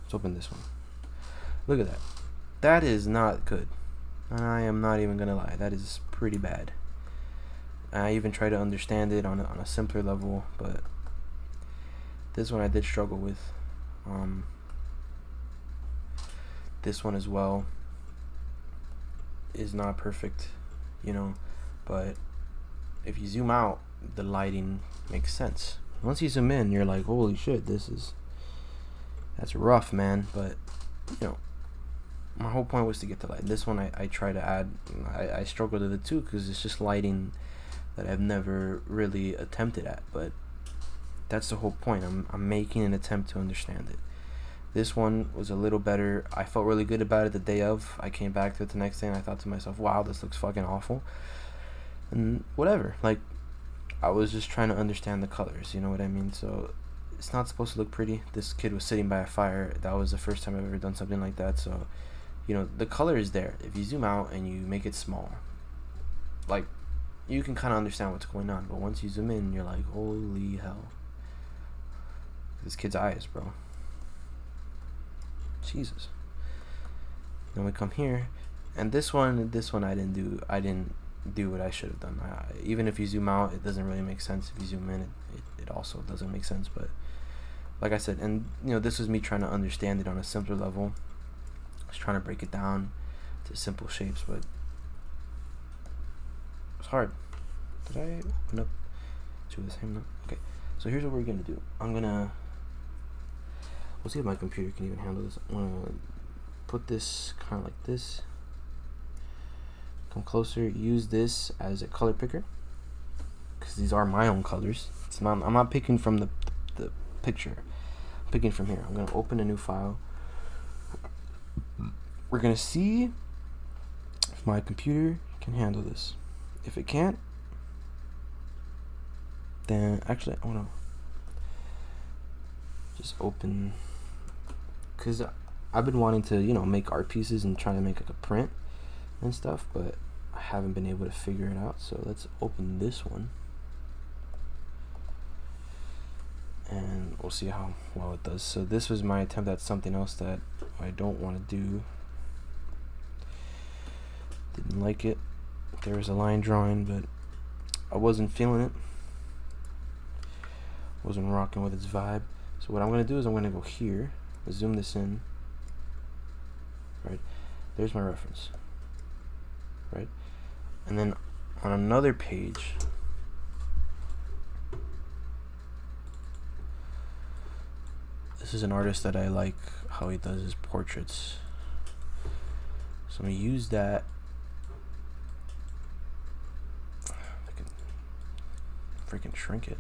Let's open this one. Look at that. That is not good. I am not even gonna lie. That is pretty bad. I even try to understand it on a simpler level, but this one I did struggle with. This one as well is not perfect, you know, but if you zoom out, the lighting makes sense. Once you zoom in, you're like, holy shit, that's rough, man. But you know, my whole point was to get the light. This one I try to add. I struggled with it too because it's just lighting that I've never really attempted at. But that's the whole point. I'm making an attempt to understand it. This one was a little better. I felt really good about it the day of. I came back to it the next day and I thought to myself, wow, this looks fucking awful. And whatever. Like, I was just trying to understand the colors. You know what I mean? So it's not supposed to look pretty. This kid was sitting by a fire. That was the first time I've ever done something like that. So, you know, the color is there. If you zoom out and you make it small, like, you can kind of understand what's going on. But once you zoom in, you're like, holy hell. This kid's eyes, bro. Jesus. Then we come here, and this one I didn't do what I should have done. Even if you zoom out, it doesn't really make sense. If you zoom in, it also doesn't make sense. But like I said, and you know, this was me trying to understand it on a simpler level. I was trying to break it down to simple shapes, but it's hard. Did I open up to the same? No. Okay, so here's what we're gonna do. We'll see if my computer can even handle this. I'm gonna put this kind of like this. Come closer. Use this as a color picker, because these are my own colors. I'm not picking from the picture. I'm picking from here. I'm gonna open a new file. We're gonna see if my computer can handle this. If it can't, then actually I wanna just open, because I've been wanting to, you know, make art pieces and trying to make like a print and stuff, but I haven't been able to figure it out. So let's open this one and we'll see how well it does. So this was my attempt at something else that I don't want to do. Didn't like it. There was a line drawing, but I wasn't feeling it. Wasn't rocking with its vibe. So what I'm going to do is I'm going to go here, zoom this in, right? There's my reference, right? And then on another page, this is an artist that I like how he does his portraits. So I'm going to use that. I can freaking shrink it.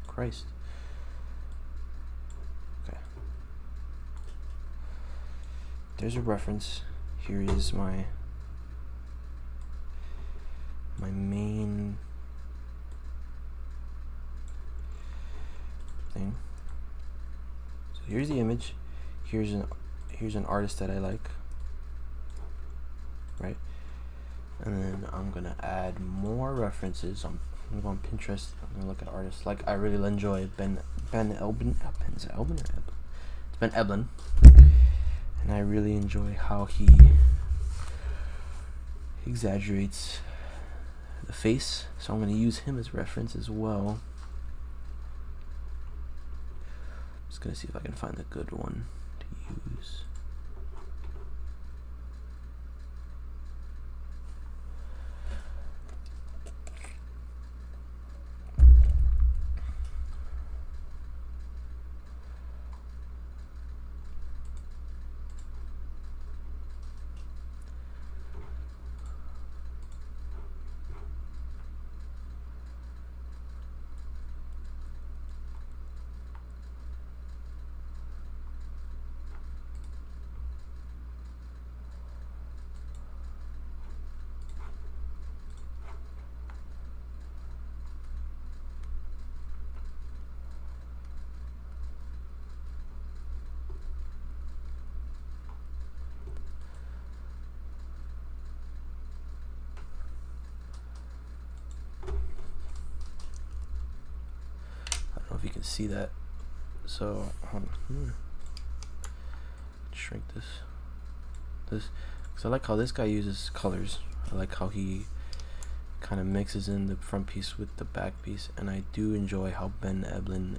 Christ. Okay. There's a reference. Here is my main thing. So here's the image. Here's an artist that I like. Right? And then I'm gonna add more references. I'm gonna go on Pinterest. I'm gonna look at artists. Like, I really enjoy Ben Elben. Is it Elben or Eblen? It's Ben Eblen. And I really enjoy how he exaggerates the face. So I'm gonna use him as reference as well. Just gonna see if I can find a good one to use. if you can see that. So shrink this, because I like how this guy uses colors. I like how he kind of mixes in the front piece with the back piece, and I do enjoy how Ben Eblin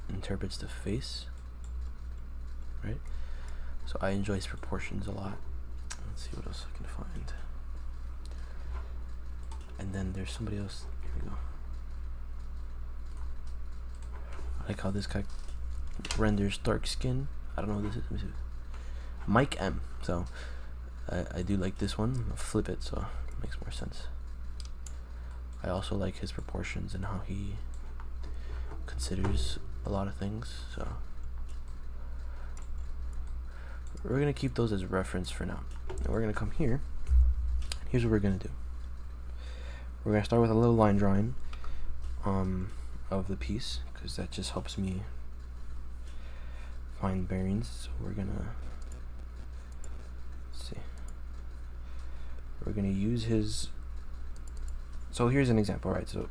interprets the face, right? So I enjoy his proportions a lot. Let's see what else I can find. And then there's somebody else. Here we go. I like how this guy renders dark skin. I don't know what this is. Let me see. Mike M. So I do like this one. I'll flip it so it makes more sense. I also like his proportions and how he considers a lot of things. So we're gonna keep those as reference for now. And we're gonna come here. Here's what we're gonna do. We're gonna start with a little line drawing of the piece, because that just helps me find bearings. So we're gonna use his. So here's an example, right? So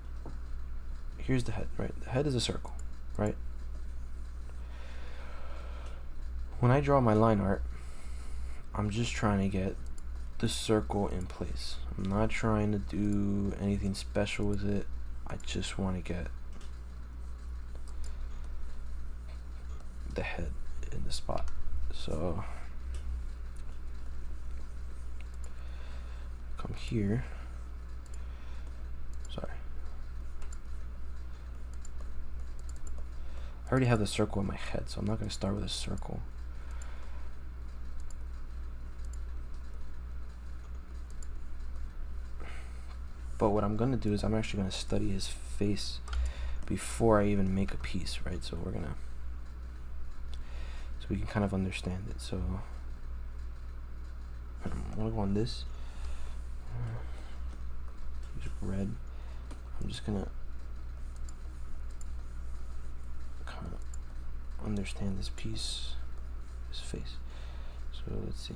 here's the head, right? The head is a circle, right? When I draw my line art, I'm just trying to get the circle in place. I'm not trying to do anything special with it. I just want to get the head in the spot. So come here. Sorry. I already have the circle in my head, so I'm not going to start with a circle. But what I'm going to do is I'm actually going to study his face before I even make a piece, right? So we're going to, so we can kind of understand it. So I'm going to go on this. Use red. I'm just going to kind of understand this piece, his face. So let's see.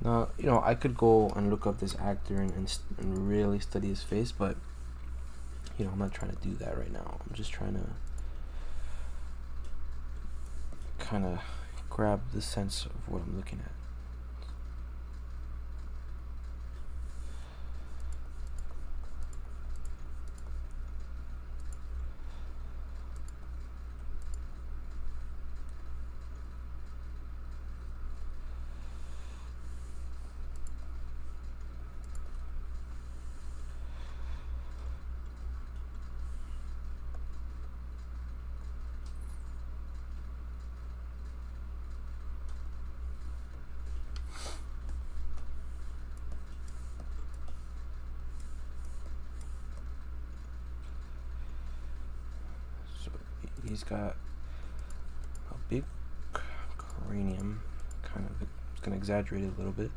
Now, you know, I could go and look up this actor and really study his face, but, you know, I'm not trying to do that right now. I'm just trying to kind of grab the sense of what I'm looking at. He's got a big cranium, kind of. It's gonna exaggerate it a little bit,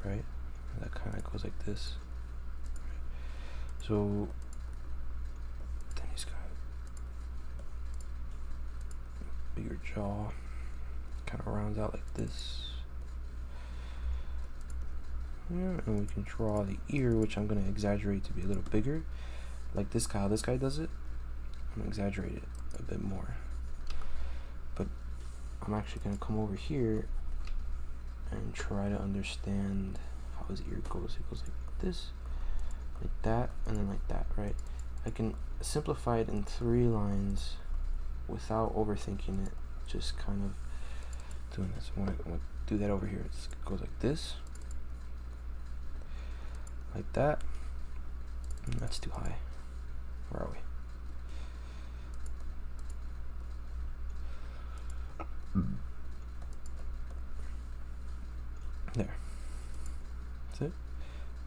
right? That kind of goes like this. So then he's got a bigger jaw, kind of rounds out like this. Yeah, and we can draw the ear, which I'm gonna exaggerate to be a little bigger, like this guy. How this guy does it, I'm gonna exaggerate it a bit more, but I'm actually going to come over here and try to understand how his ear goes. It goes like this, like that, and then like that, right? I can simplify it in 3 lines without overthinking it, just kind of doing this. I'm going to do that over here. It goes like this, like that, and that's too high. Where are we? There. That's it.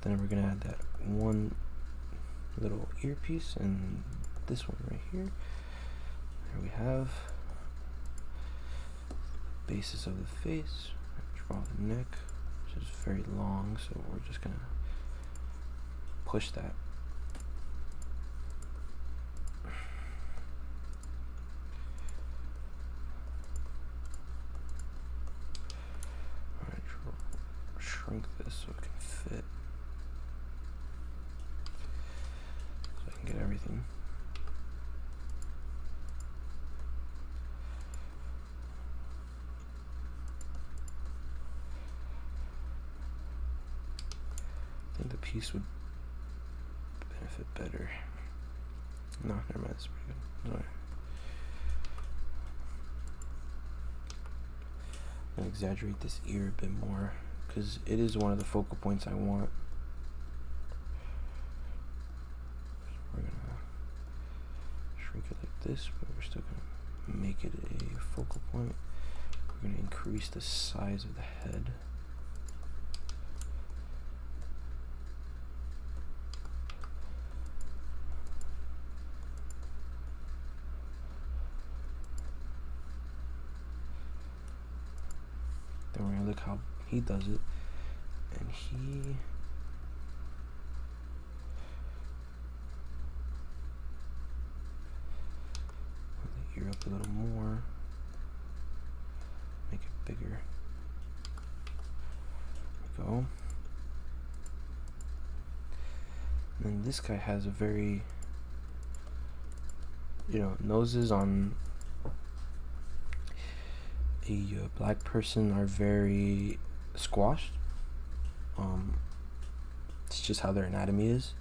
Then we're gonna add that one little earpiece and this one right here. There we have bases of the face. Draw the neck, which is very long, so we're just gonna push that. shrink this so it can fit. So I can get everything. I think the piece would benefit better. No, never mind, that's pretty good. Sorry. I'm gonna exaggerate this ear a bit more because it is one of the focal points I want. We're gonna shrink it like this, but we're still gonna make it a focal point. We're gonna increase the size of the head. Then we're gonna look how he does it, and he put the ear up a little more, make it bigger. There we go. And then this guy has a very, noses on a black person are very squashed. It's just how their anatomy is.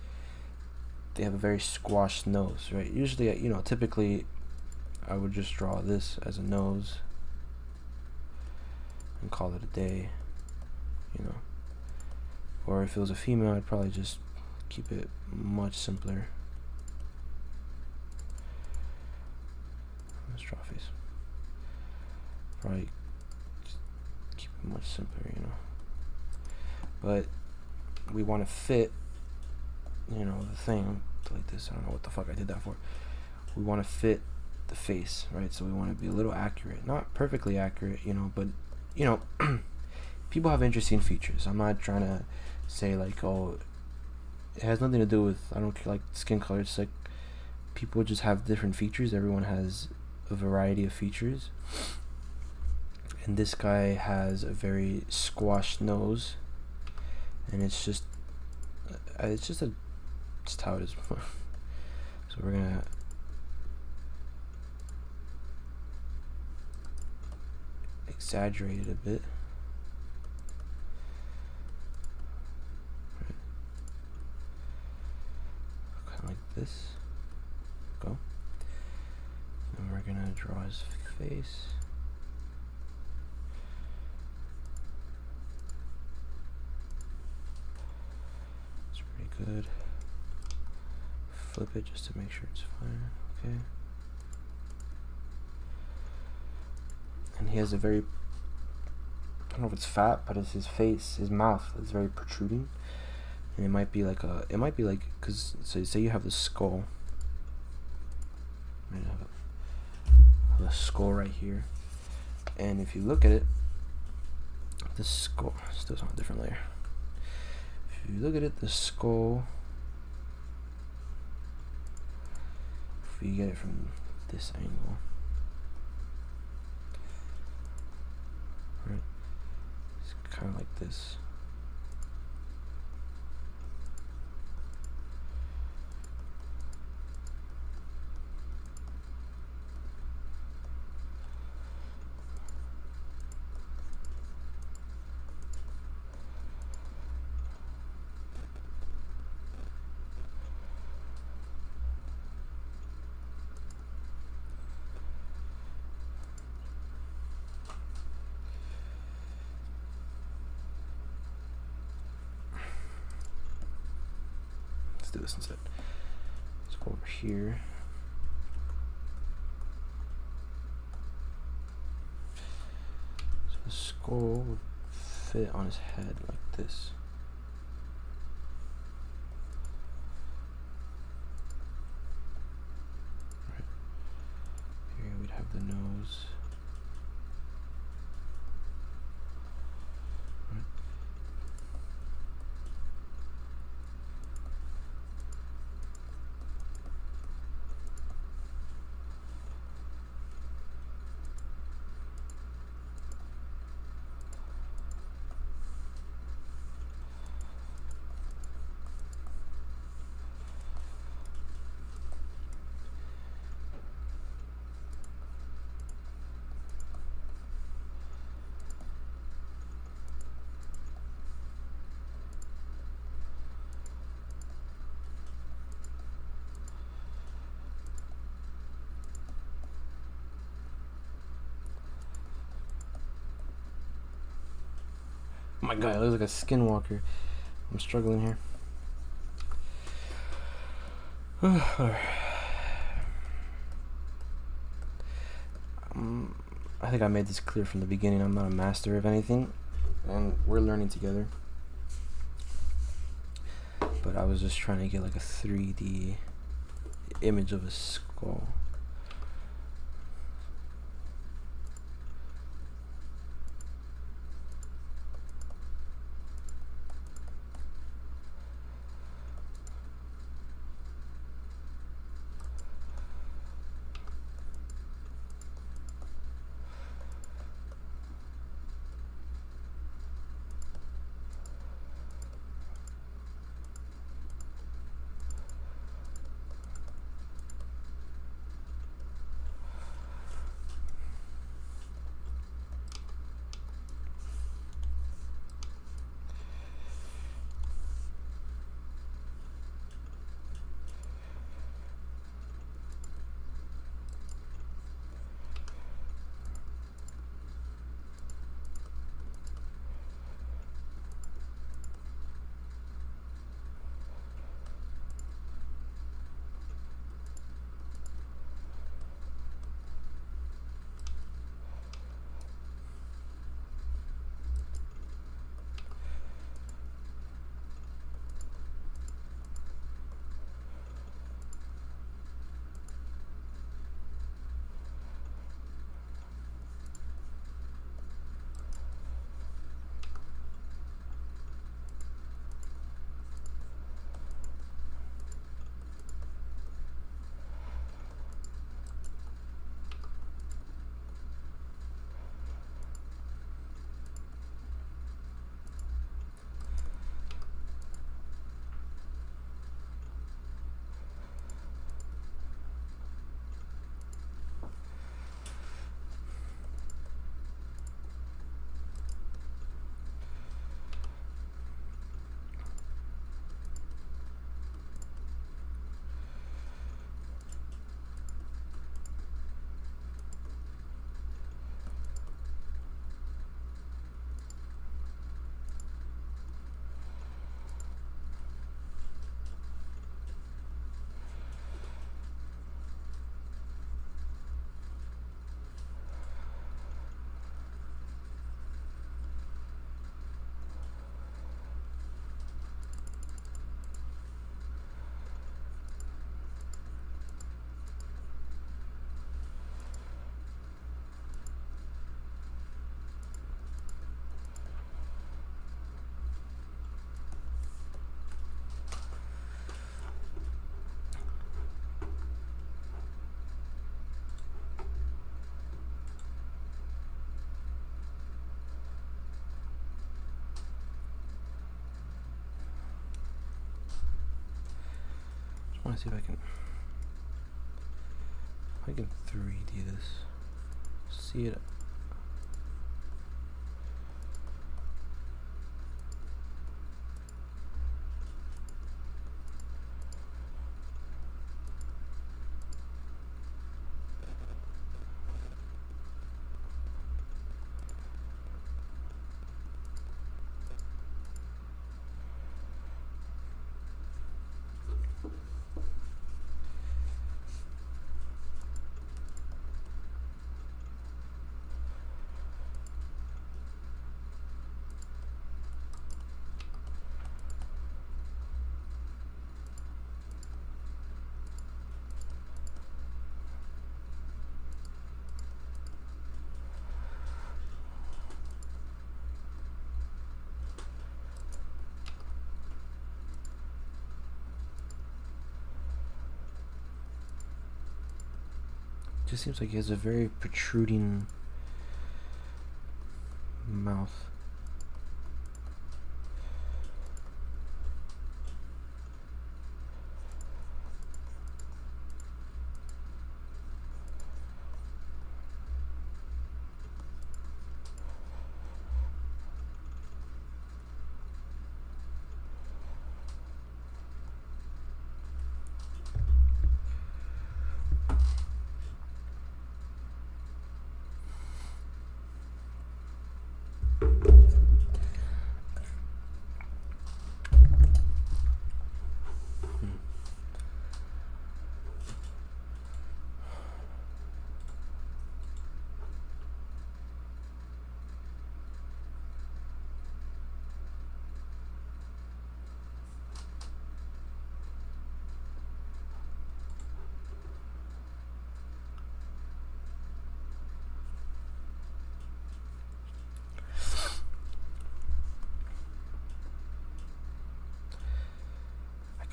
They have a very squashed nose, right? Usually, typically I would just draw this as a nose and call it a day, or if it was a female, I'd probably just keep it much simpler. Let's draw a face. Probably keep it much simpler, but we want to fit, the thing like this. I don't know what the fuck I did that for. We want to fit the face, right? So we want to be a little accurate, not perfectly accurate, but people have interesting features. I'm not trying to say like, oh, it has nothing to do with, I don't care, like skin color. It's like people just have different features. Everyone has a variety of features. And this guy has a very squashed nose, and it's just how it is. So we're gonna exaggerate it a bit. Right. Kind of like this. Go. And we're gonna draw his face. Good. Flip it just to make sure it's fine. Okay. And he has a very, I don't know if it's fat, but it's his face, his mouth is very protruding. And it might be like, because, so say you have the skull. I have a skull right here. And if you look at it, the skull, still on a different layer. If you look at it, the skull, if we get it from this angle, right, it's kind of like this. Do this instead. Let's go over here. So the skull would fit on his head like this. Right. Here we'd have the nose. my god, it looks like a skinwalker. I'm struggling here. I think I made this clear from the beginning. I'm not a master of anything, and we're learning together. But I was just trying to get like a 3D image of a skull. I want to see if I can 3D this. See it. Just seems like he has a very protruding mouth.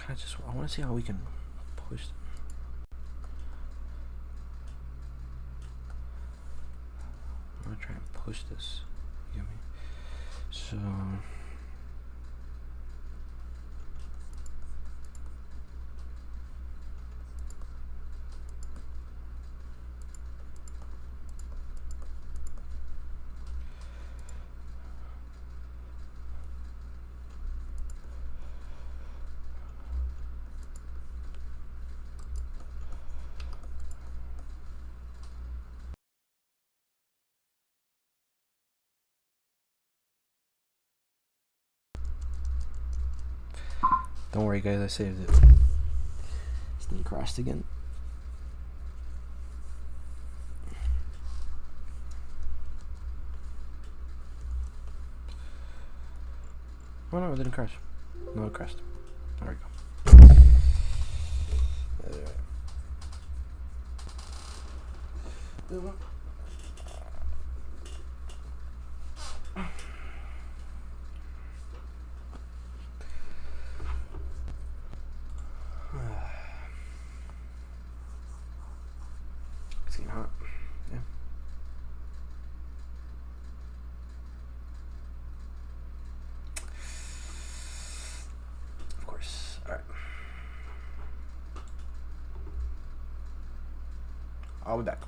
I want to see how we can push. I'm gonna try and push this. You get me? So. Don't worry, guys, I saved it. This thing crashed again. Oh no, it didn't crash. No, it crashed. There we go. Alright. It's getting hot. Yeah. Of course. Alright. I'll be back.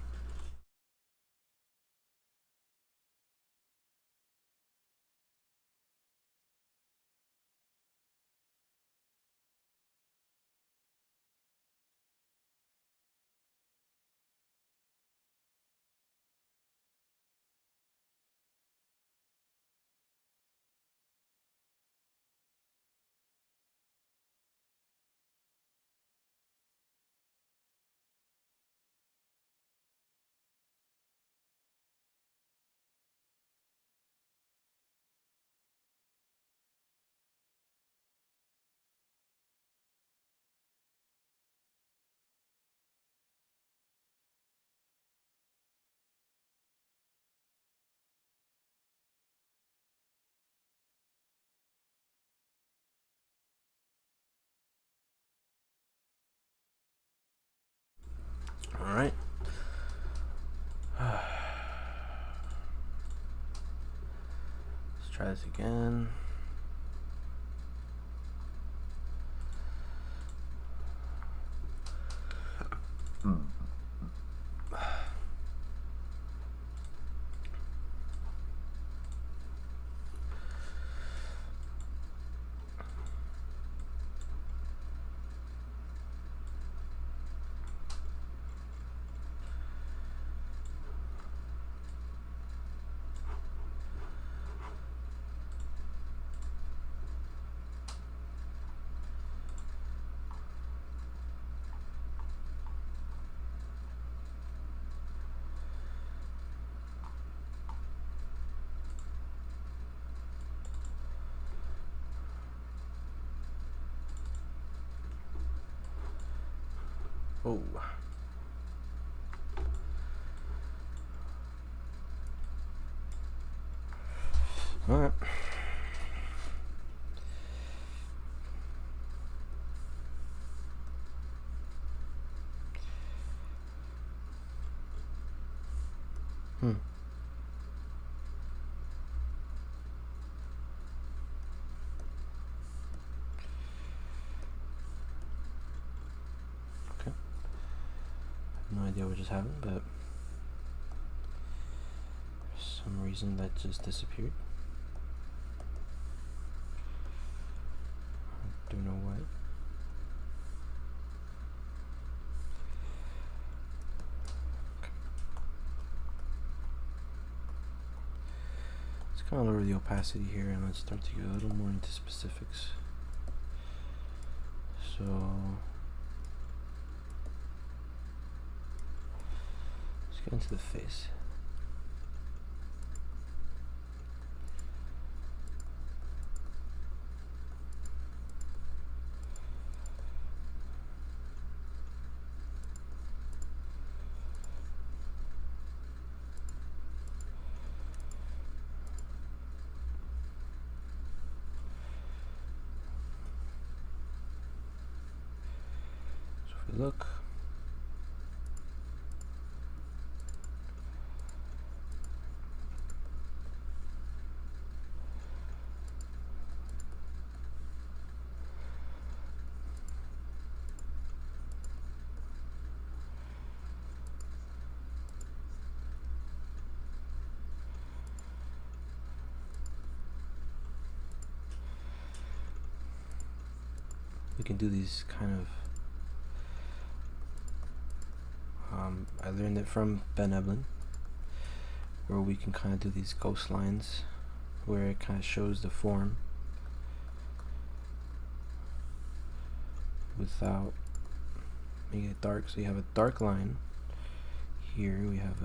Alright. Let's try this again. Oh. Alright. Okay. No idea what just happened, but for some reason that just disappeared. I don't know why. Let's kind of lower the opacity here and let's start to get a little more into specifics. So let's get into the face. If we look, we can do these kind of, I learned it from Ben Eblin, where we can kind of do these ghost lines where it kind of shows the form without making it dark. So you have a dark line here, we have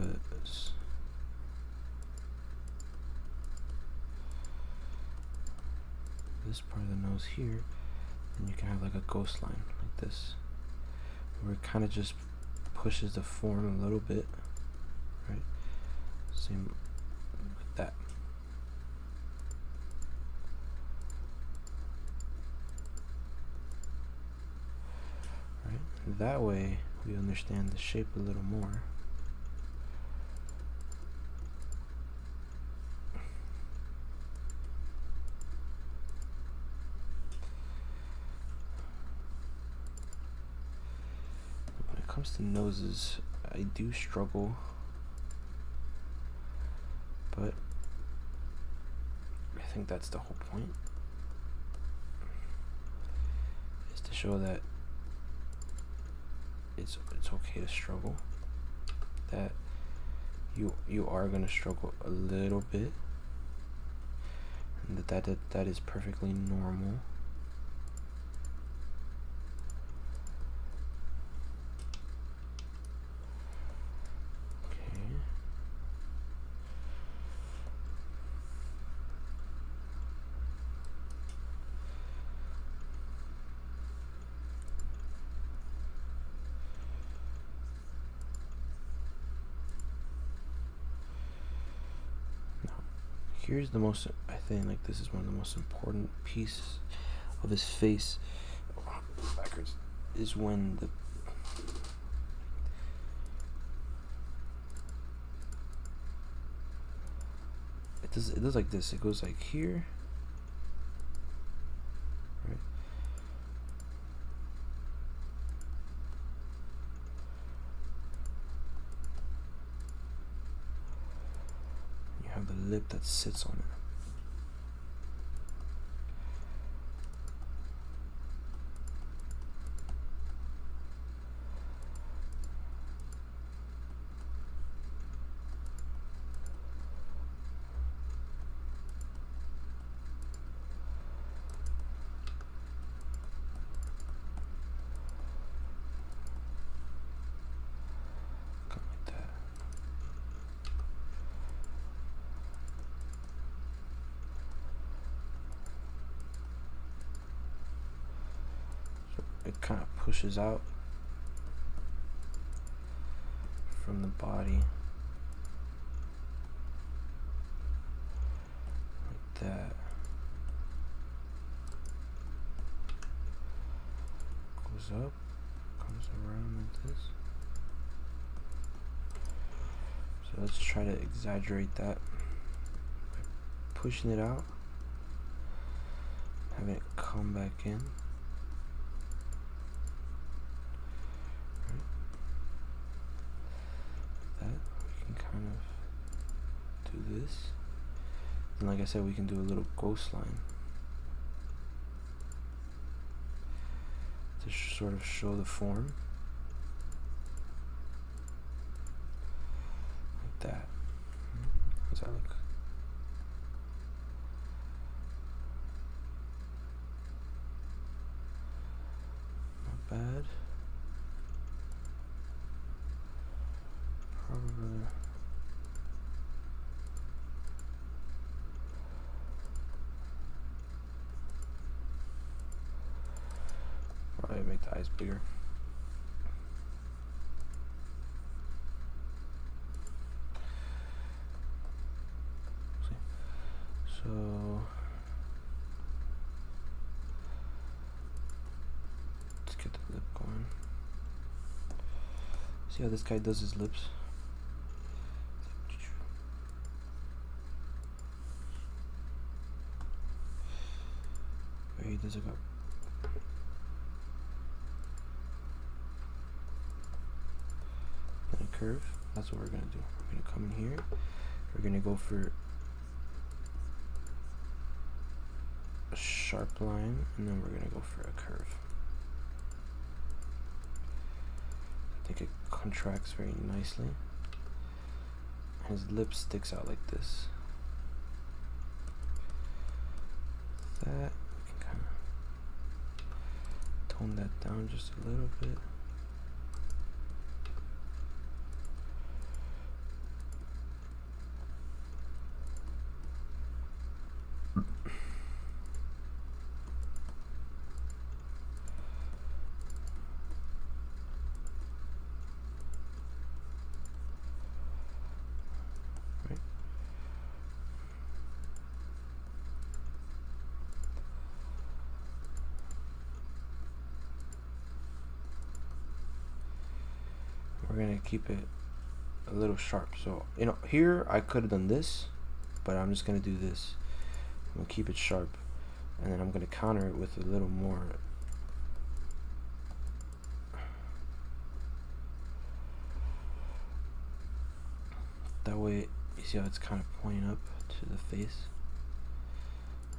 this part of the nose here, and you can have like a ghost line like this, where it kind of just pushes the form a little bit, right? Same like that. Right? And that way we understand the shape a little more. When it comes to noses, I do struggle, but I think that's the whole point, is to show that it's okay to struggle, that you are gonna struggle a little bit, and that is perfectly normal. Here's the most, I think, like, this is one of the most important pieces of his face, backwards, is when it does like this. It goes like here, right? You have the lip that sits on it. It kind of pushes out from the body like that. Goes up, comes around like this. So let's try to exaggerate that by pushing it out, having it come back in. This, and like I said, we can do a little ghost line to sort of show the form like that. How's that look? Not bad. Probably. Probably make the eyes bigger. See? So let's get the lip going. See how this guy does his lips? Where he does like a curve. That's what we're gonna do. We're gonna come in here. We're gonna go for a sharp line, and then we're gonna go for a curve. I think it contracts very nicely. His lip sticks out like this. That we can kind of tone that down just a little bit. We're gonna keep it a little sharp. So, you know, here I could have done this, but I'm just gonna do this. I'm gonna keep it sharp, and then I'm gonna counter it with a little more. That way, you see how it's kind of pointing up to the face.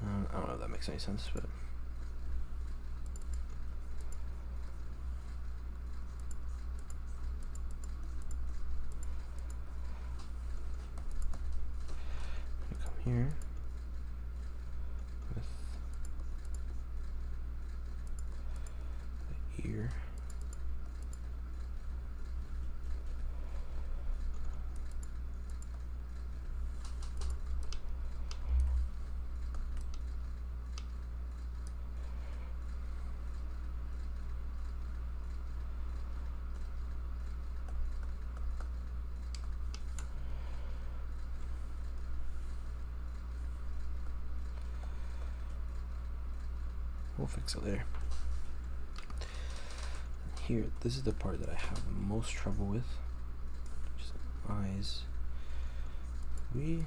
I don't know if that makes any sense, but. Here with the ear. We'll fix it later. Here, this is the part that I have the most trouble with. Just eyes. We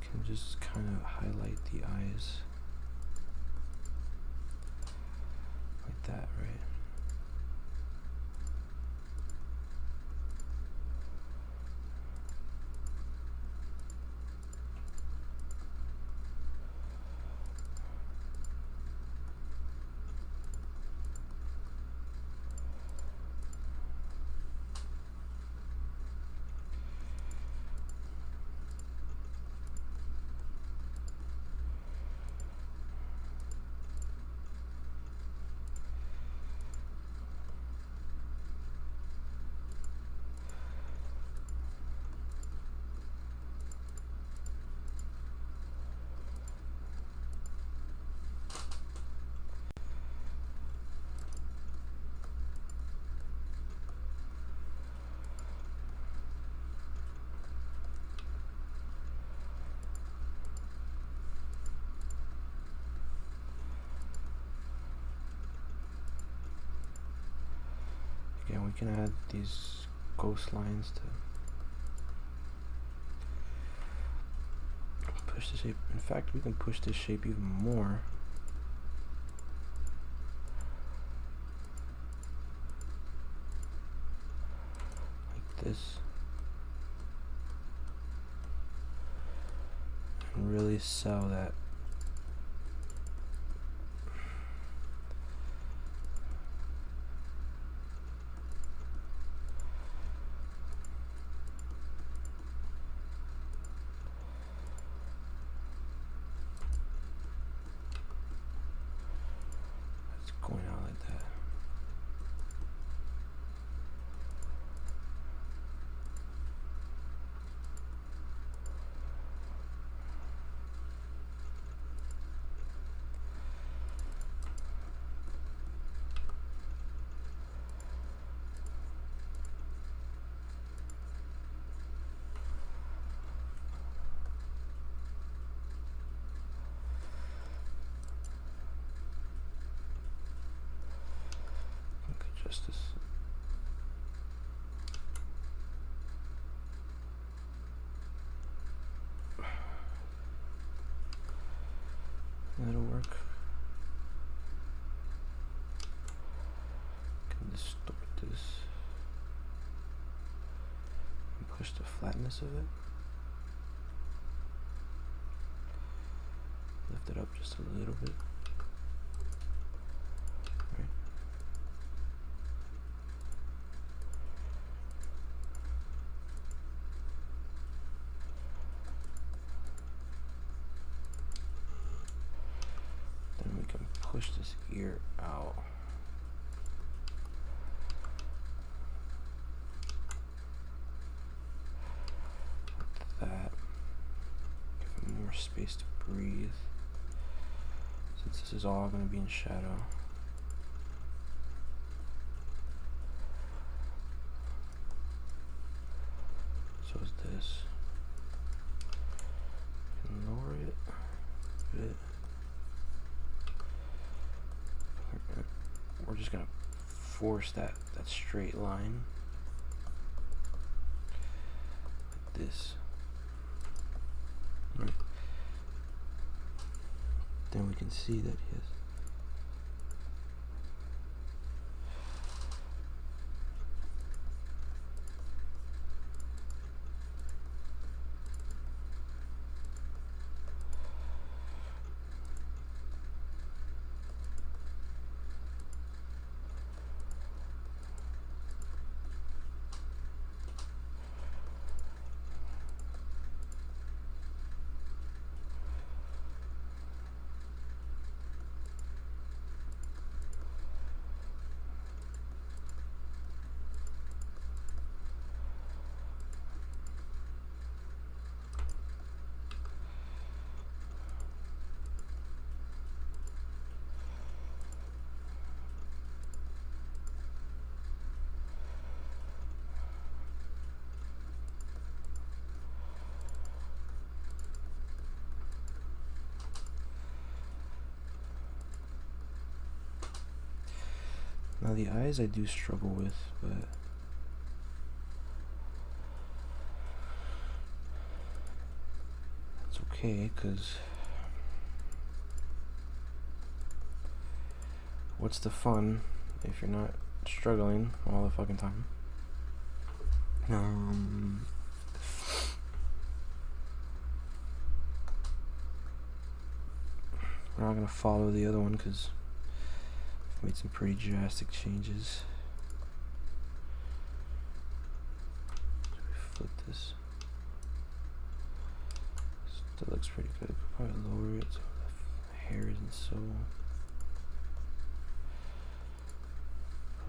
can just kind of highlight the eyes like that, right? Again, we can add these ghost lines to push the shape. In fact, we can push this shape even more. Like this. And really sell that. Going out like that. adjust this. That'll work. Can distort this and push the flatness of it. Lift it up just a little bit. Right. Then we can push this ear out. Like that. Give it more space to breathe. Since this is all going to be in shadow. So is this. You can lower it a bit. We're just going to force that straight line. Like this. Right. Then we can see that he has now the eyes I do struggle with, but it's okay, because what's the fun if you're not struggling all the fucking time? We're not gonna follow the other one because I've made some pretty drastic changes. So we flip this. Still looks pretty good. Could probably lower it so the hair isn't so.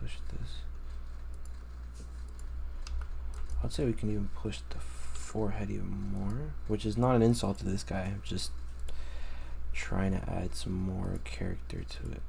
Push this. I'd say we can even push the forehead even more, which is not an insult to this guy. I'm just trying to add some more character to it.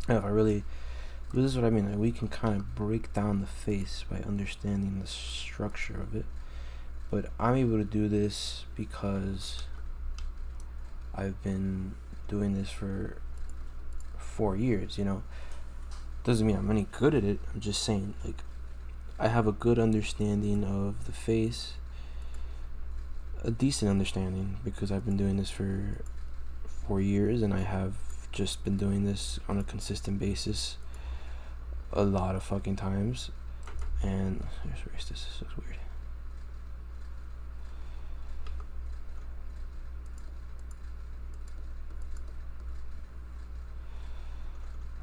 If I really, this is what I mean, like we can kind of break down the face by understanding the structure of it, but I'm able to do this because I've been doing this for 4 years, you know. Doesn't mean I'm any good at it. I'm just saying, like, I have a good understanding of the face, a decent understanding, because I've been doing this for 4 years, and I have just been doing this on a consistent basis a lot of fucking times. And let's erase this. This looks weird.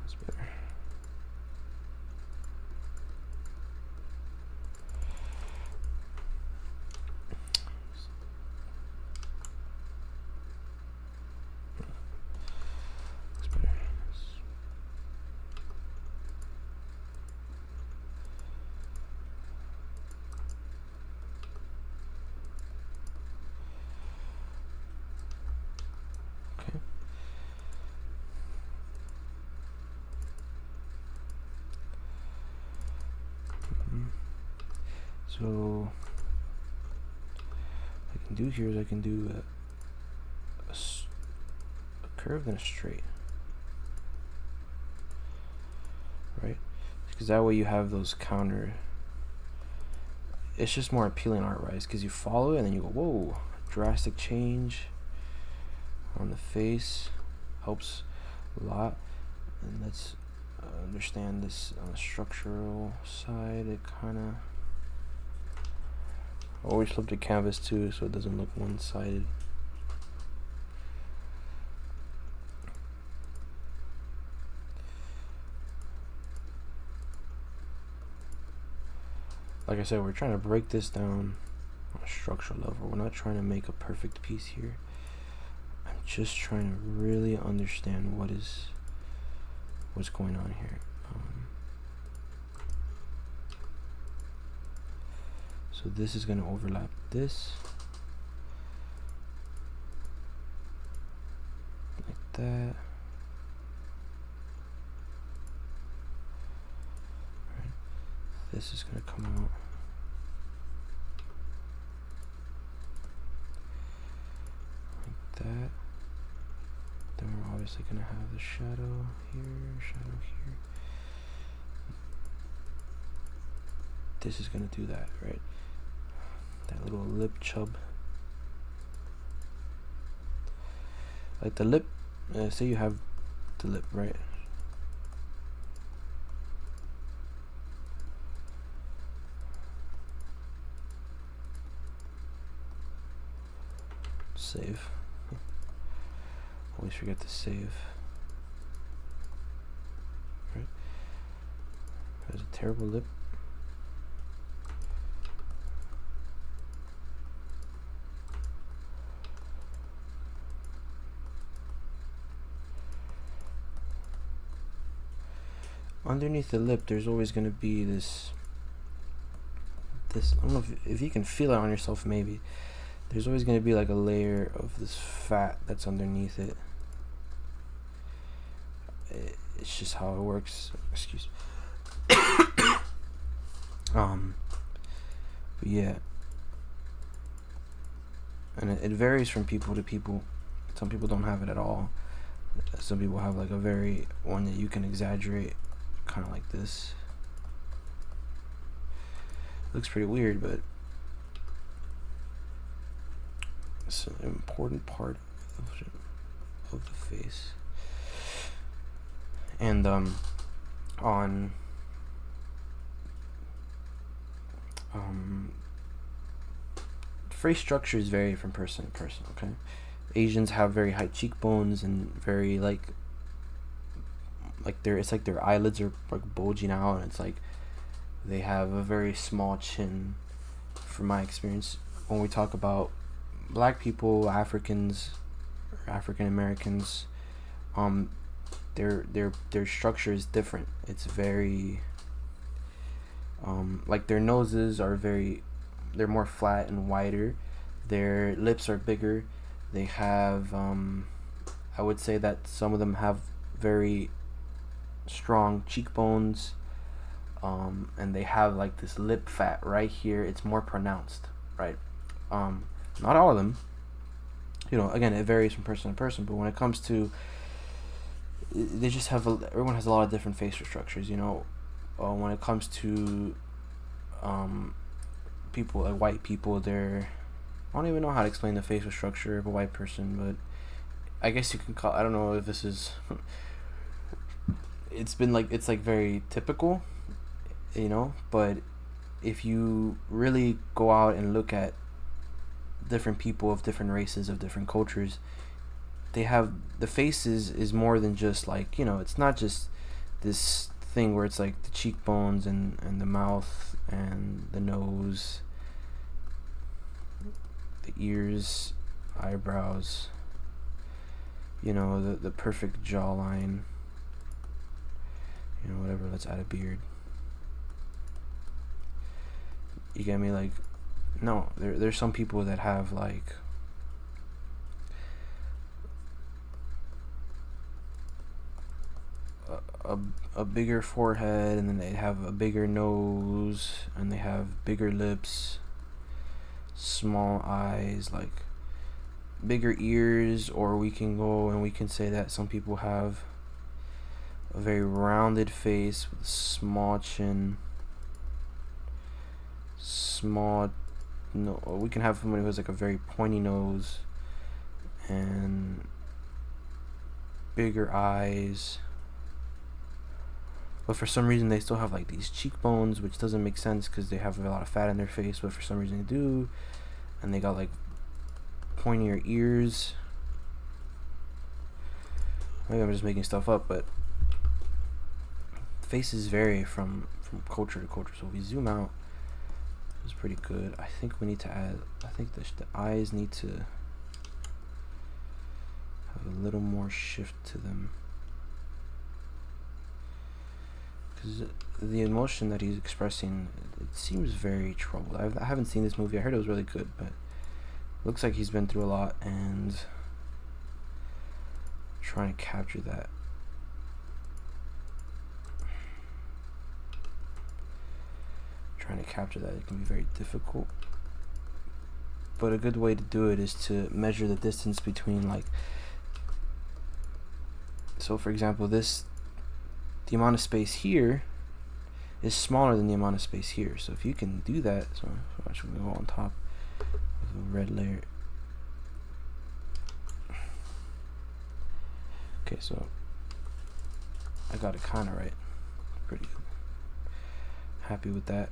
That's better. So what I can do here is I can do a curve and a straight, right? Because that way you have those counter. It's just more appealing art-wise because you follow it and then you go, whoa, drastic change on the face, helps a lot. And let's understand this on the structural side. It kind of always flip the canvas too so it doesn't look one-sided. Like I said, we're trying to break this down on a structural level. We're not trying to make a perfect piece here. I'm just trying to really understand what's going on here. So this is going to overlap this, like that. This is going to come out like that. Then we're obviously going to have the shadow here. This is going to do that, right? That little lip chub. Like the lip, say you have the lip, right? Save. Always forget to save. Right? There's a terrible lip. Underneath the lip, there's always going to be this. I don't know if you can feel it on yourself, maybe. There's always going to be like a layer of this fat that's underneath it. It's just how it works. Excuse me. But yeah. And it varies from people to people. Some people don't have it at all. Some people have like one that you can exaggerate, kind of like this. Looks pretty weird, but it's an important part of the face. And on face structures vary from person to person. Okay, Asians have very high cheekbones and very like it's like their eyelids are like bulging out, and it's like they have a very small chin. From my experience, when we talk about Black people, Africans, or African Americans, their structure is different. It's very like their noses are they're more flat and wider. Their lips are bigger. They have I would say that some of them have very strong cheekbones, and they have like this lip fat right here. It's more pronounced, right? Not all of them, again, it varies from person to person, but when it comes to, they just have everyone has a lot of different facial structures. When it comes to people like white people, I don't even know how to explain the facial structure of a white person, but I guess you can call, I don't know if this is it's like very typical, but if you really go out and look at different people of different races, of different cultures, they have the faces is more than just like, it's not just this thing where it's like the cheekbones and the mouth and the nose, the ears, eyebrows, the perfect jawline, whatever. Let's add a beard. You get me? Like, no, there's some people that have like a, a bigger forehead, and then they have a bigger nose, and they have bigger lips, small eyes, like bigger ears. Or we can go and we can say that some people have a very rounded face with a small chin, small no. We can have somebody who has like a very pointy nose and bigger eyes, but for some reason they still have like these cheekbones, which doesn't make sense because they have a lot of fat in their face, but for some reason they do. And they got like pointier ears. Maybe I'm just making stuff up, but faces vary from culture to culture. So if we zoom out, it's pretty good. I think we need to add, I think the eyes need to have a little more shift to them, because the emotion that he's expressing, it seems very troubled. I haven't seen this movie. I heard it was really good, but it looks like he's been through a lot, and trying to capture that. It can be very difficult, but a good way to do it is to measure the distance between, like, so for example, the amount of space here is smaller than the amount of space here. So if you can do that, so actually we go on top with a red layer. Okay, so I got it kind of right. Pretty good. Happy with that.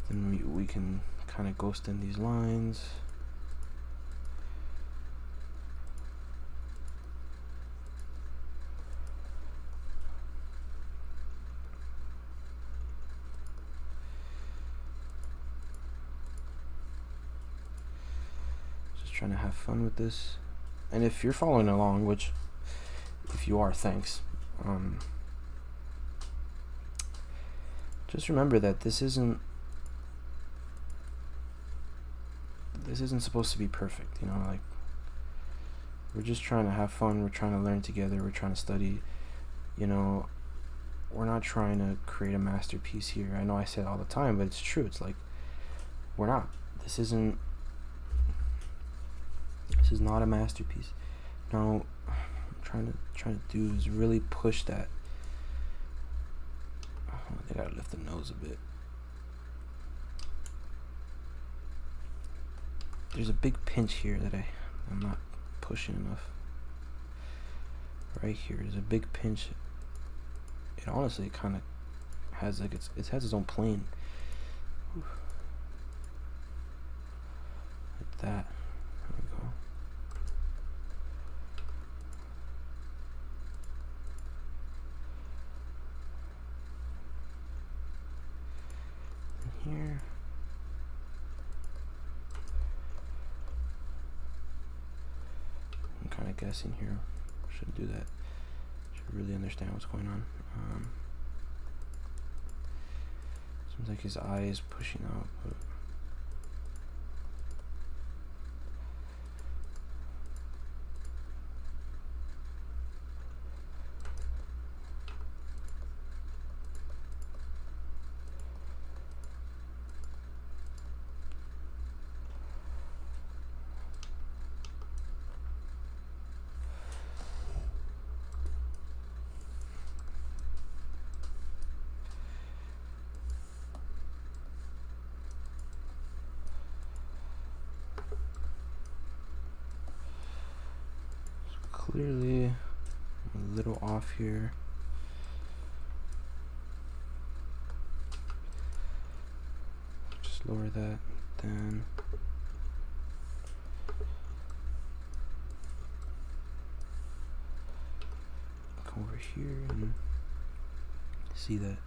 Then we can kind of ghost in these lines. Just trying to have fun with this. And if you're following along, which if you are, thanks. Just remember that this isn't supposed to be perfect, you know, like, we're just trying to have fun, we're trying to learn together, we're trying to study, you know, we're not trying to create a masterpiece here. I know I say it all the time, but it's true. It's like, we're not. This is not a masterpiece. No, I'm trying to do is really push that. They gotta lift the nose a bit. There's a big pinch here that I'm not pushing enough. Right here, there's a big pinch. It honestly kind of has like it has its own plane. Like that. There we go. And here. I'm kind of guessing here. Shouldn't do that. Should really understand what's going on. Seems like his eye is pushing out, but clearly a little off here. Just lower that, then come over here and see that.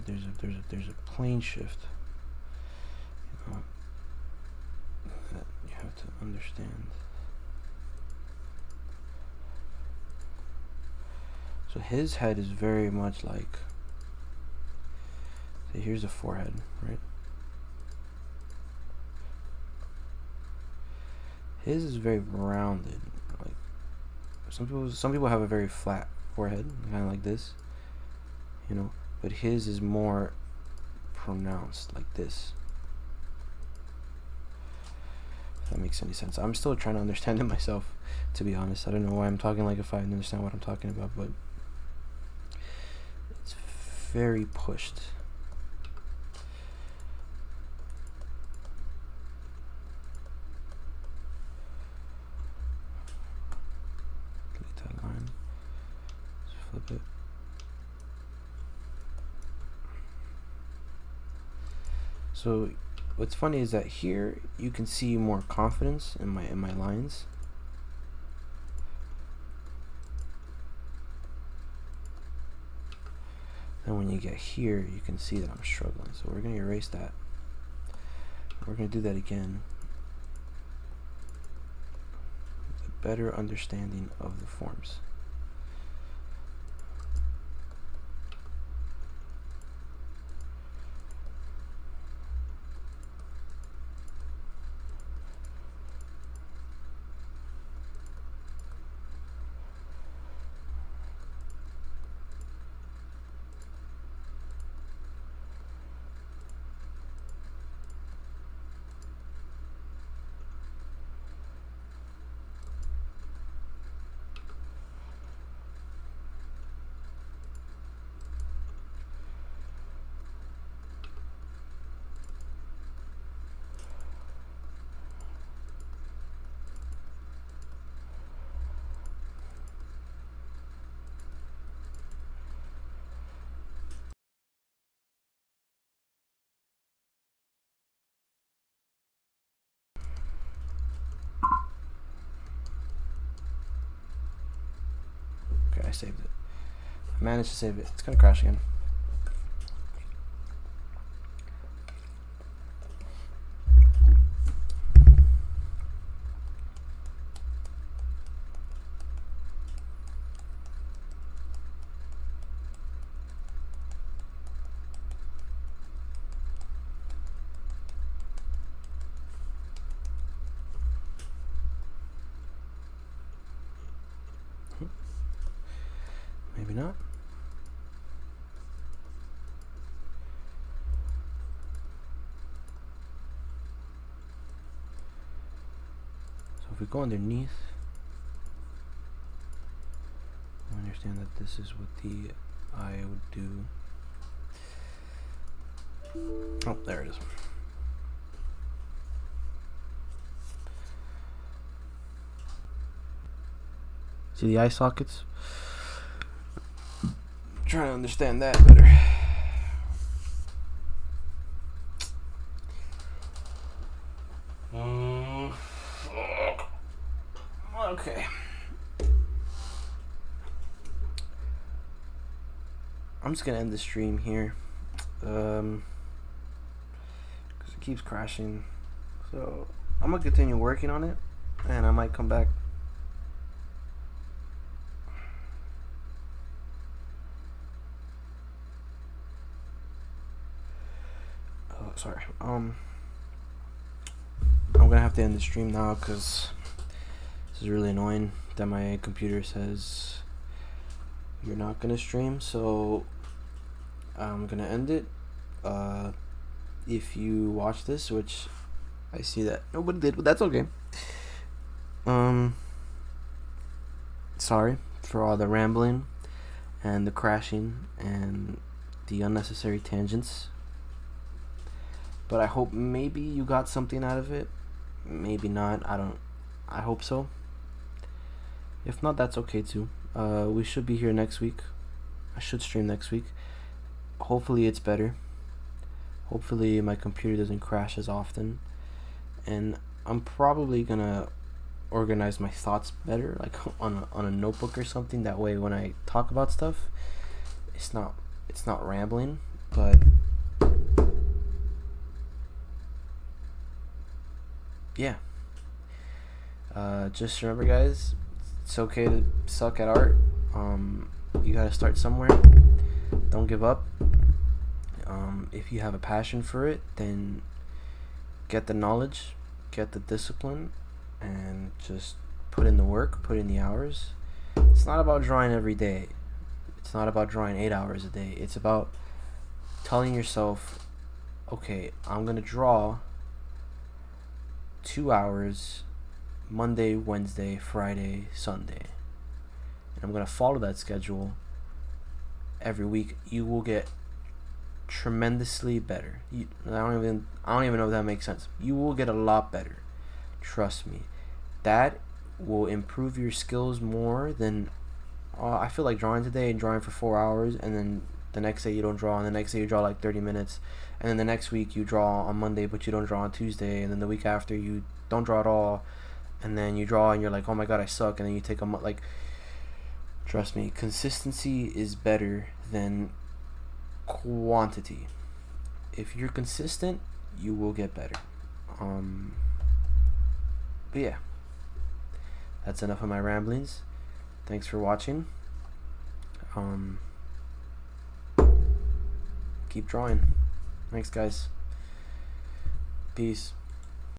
there's a plane shift, you know, that you have to understand. So his head is very much like, say here's the forehead, right? His is very rounded. Like some people have a very flat forehead, kind of like this, you know, but his is more pronounced like this. If that makes any sense. I'm still trying to understand it myself, to be honest. I don't know why I'm talking like if I understand what I'm talking about, but it's very pushed. Delete that line. Let's flip it. So what's funny is that here you can see more confidence in my lines. And when you get here, you can see that I'm struggling. So we're going to erase that. We're going to do that again. With a better understanding of the forms. Okay, I saved it. I managed to save it. It's gonna crash again. Maybe not. So if we go underneath, we understand that this is what the eye would do. Oh, there it is. See the eye sockets? Trying to understand that better. Okay. I'm just gonna end the stream here, because it keeps crashing. So I'm gonna continue working on it, and I might come back. Sorry. I'm gonna have to end the stream now because this is really annoying that my computer says you're not gonna stream. So I'm gonna end it. If you watch this, which I see that nobody did, but that's okay. Sorry for all the rambling and the crashing and the unnecessary tangents. But I hope maybe you got something out of it. Maybe not. I hope so. If not, that's okay too. We should be here next week. I should stream next week. Hopefully it's better. Hopefully my computer doesn't crash as often. And I'm probably gonna organize my thoughts better, like on a notebook or something. That way when I talk about stuff, it's not rambling. But yeah, just remember, guys, it's okay to suck at art. You gotta start somewhere. Don't give up. If you have a passion for it, then get the knowledge, get the discipline, and just put in the work, put in the hours. It's not about drawing every day. It's not about drawing 8 hours a day. It's about telling yourself, okay, I'm gonna draw 2 hours Monday, Wednesday, Friday, Sunday. And I'm gonna follow that schedule every week. You will get tremendously better. I don't even know if that makes sense. You will get a lot better. Trust me. That will improve your skills more than I feel like drawing today and drawing for 4 hours, and then the next day you don't draw, and the next day you draw like 30 minutes, and then the next week you draw on Monday but you don't draw on Tuesday, and then the week after you don't draw at all, and then you draw and you're like, oh my god, I suck, and then you take a month. Like, trust me, consistency is better than quantity. If you're consistent, you will get better. But yeah, that's enough of my ramblings. Thanks for watching. Keep drawing. Thanks, guys. Peace.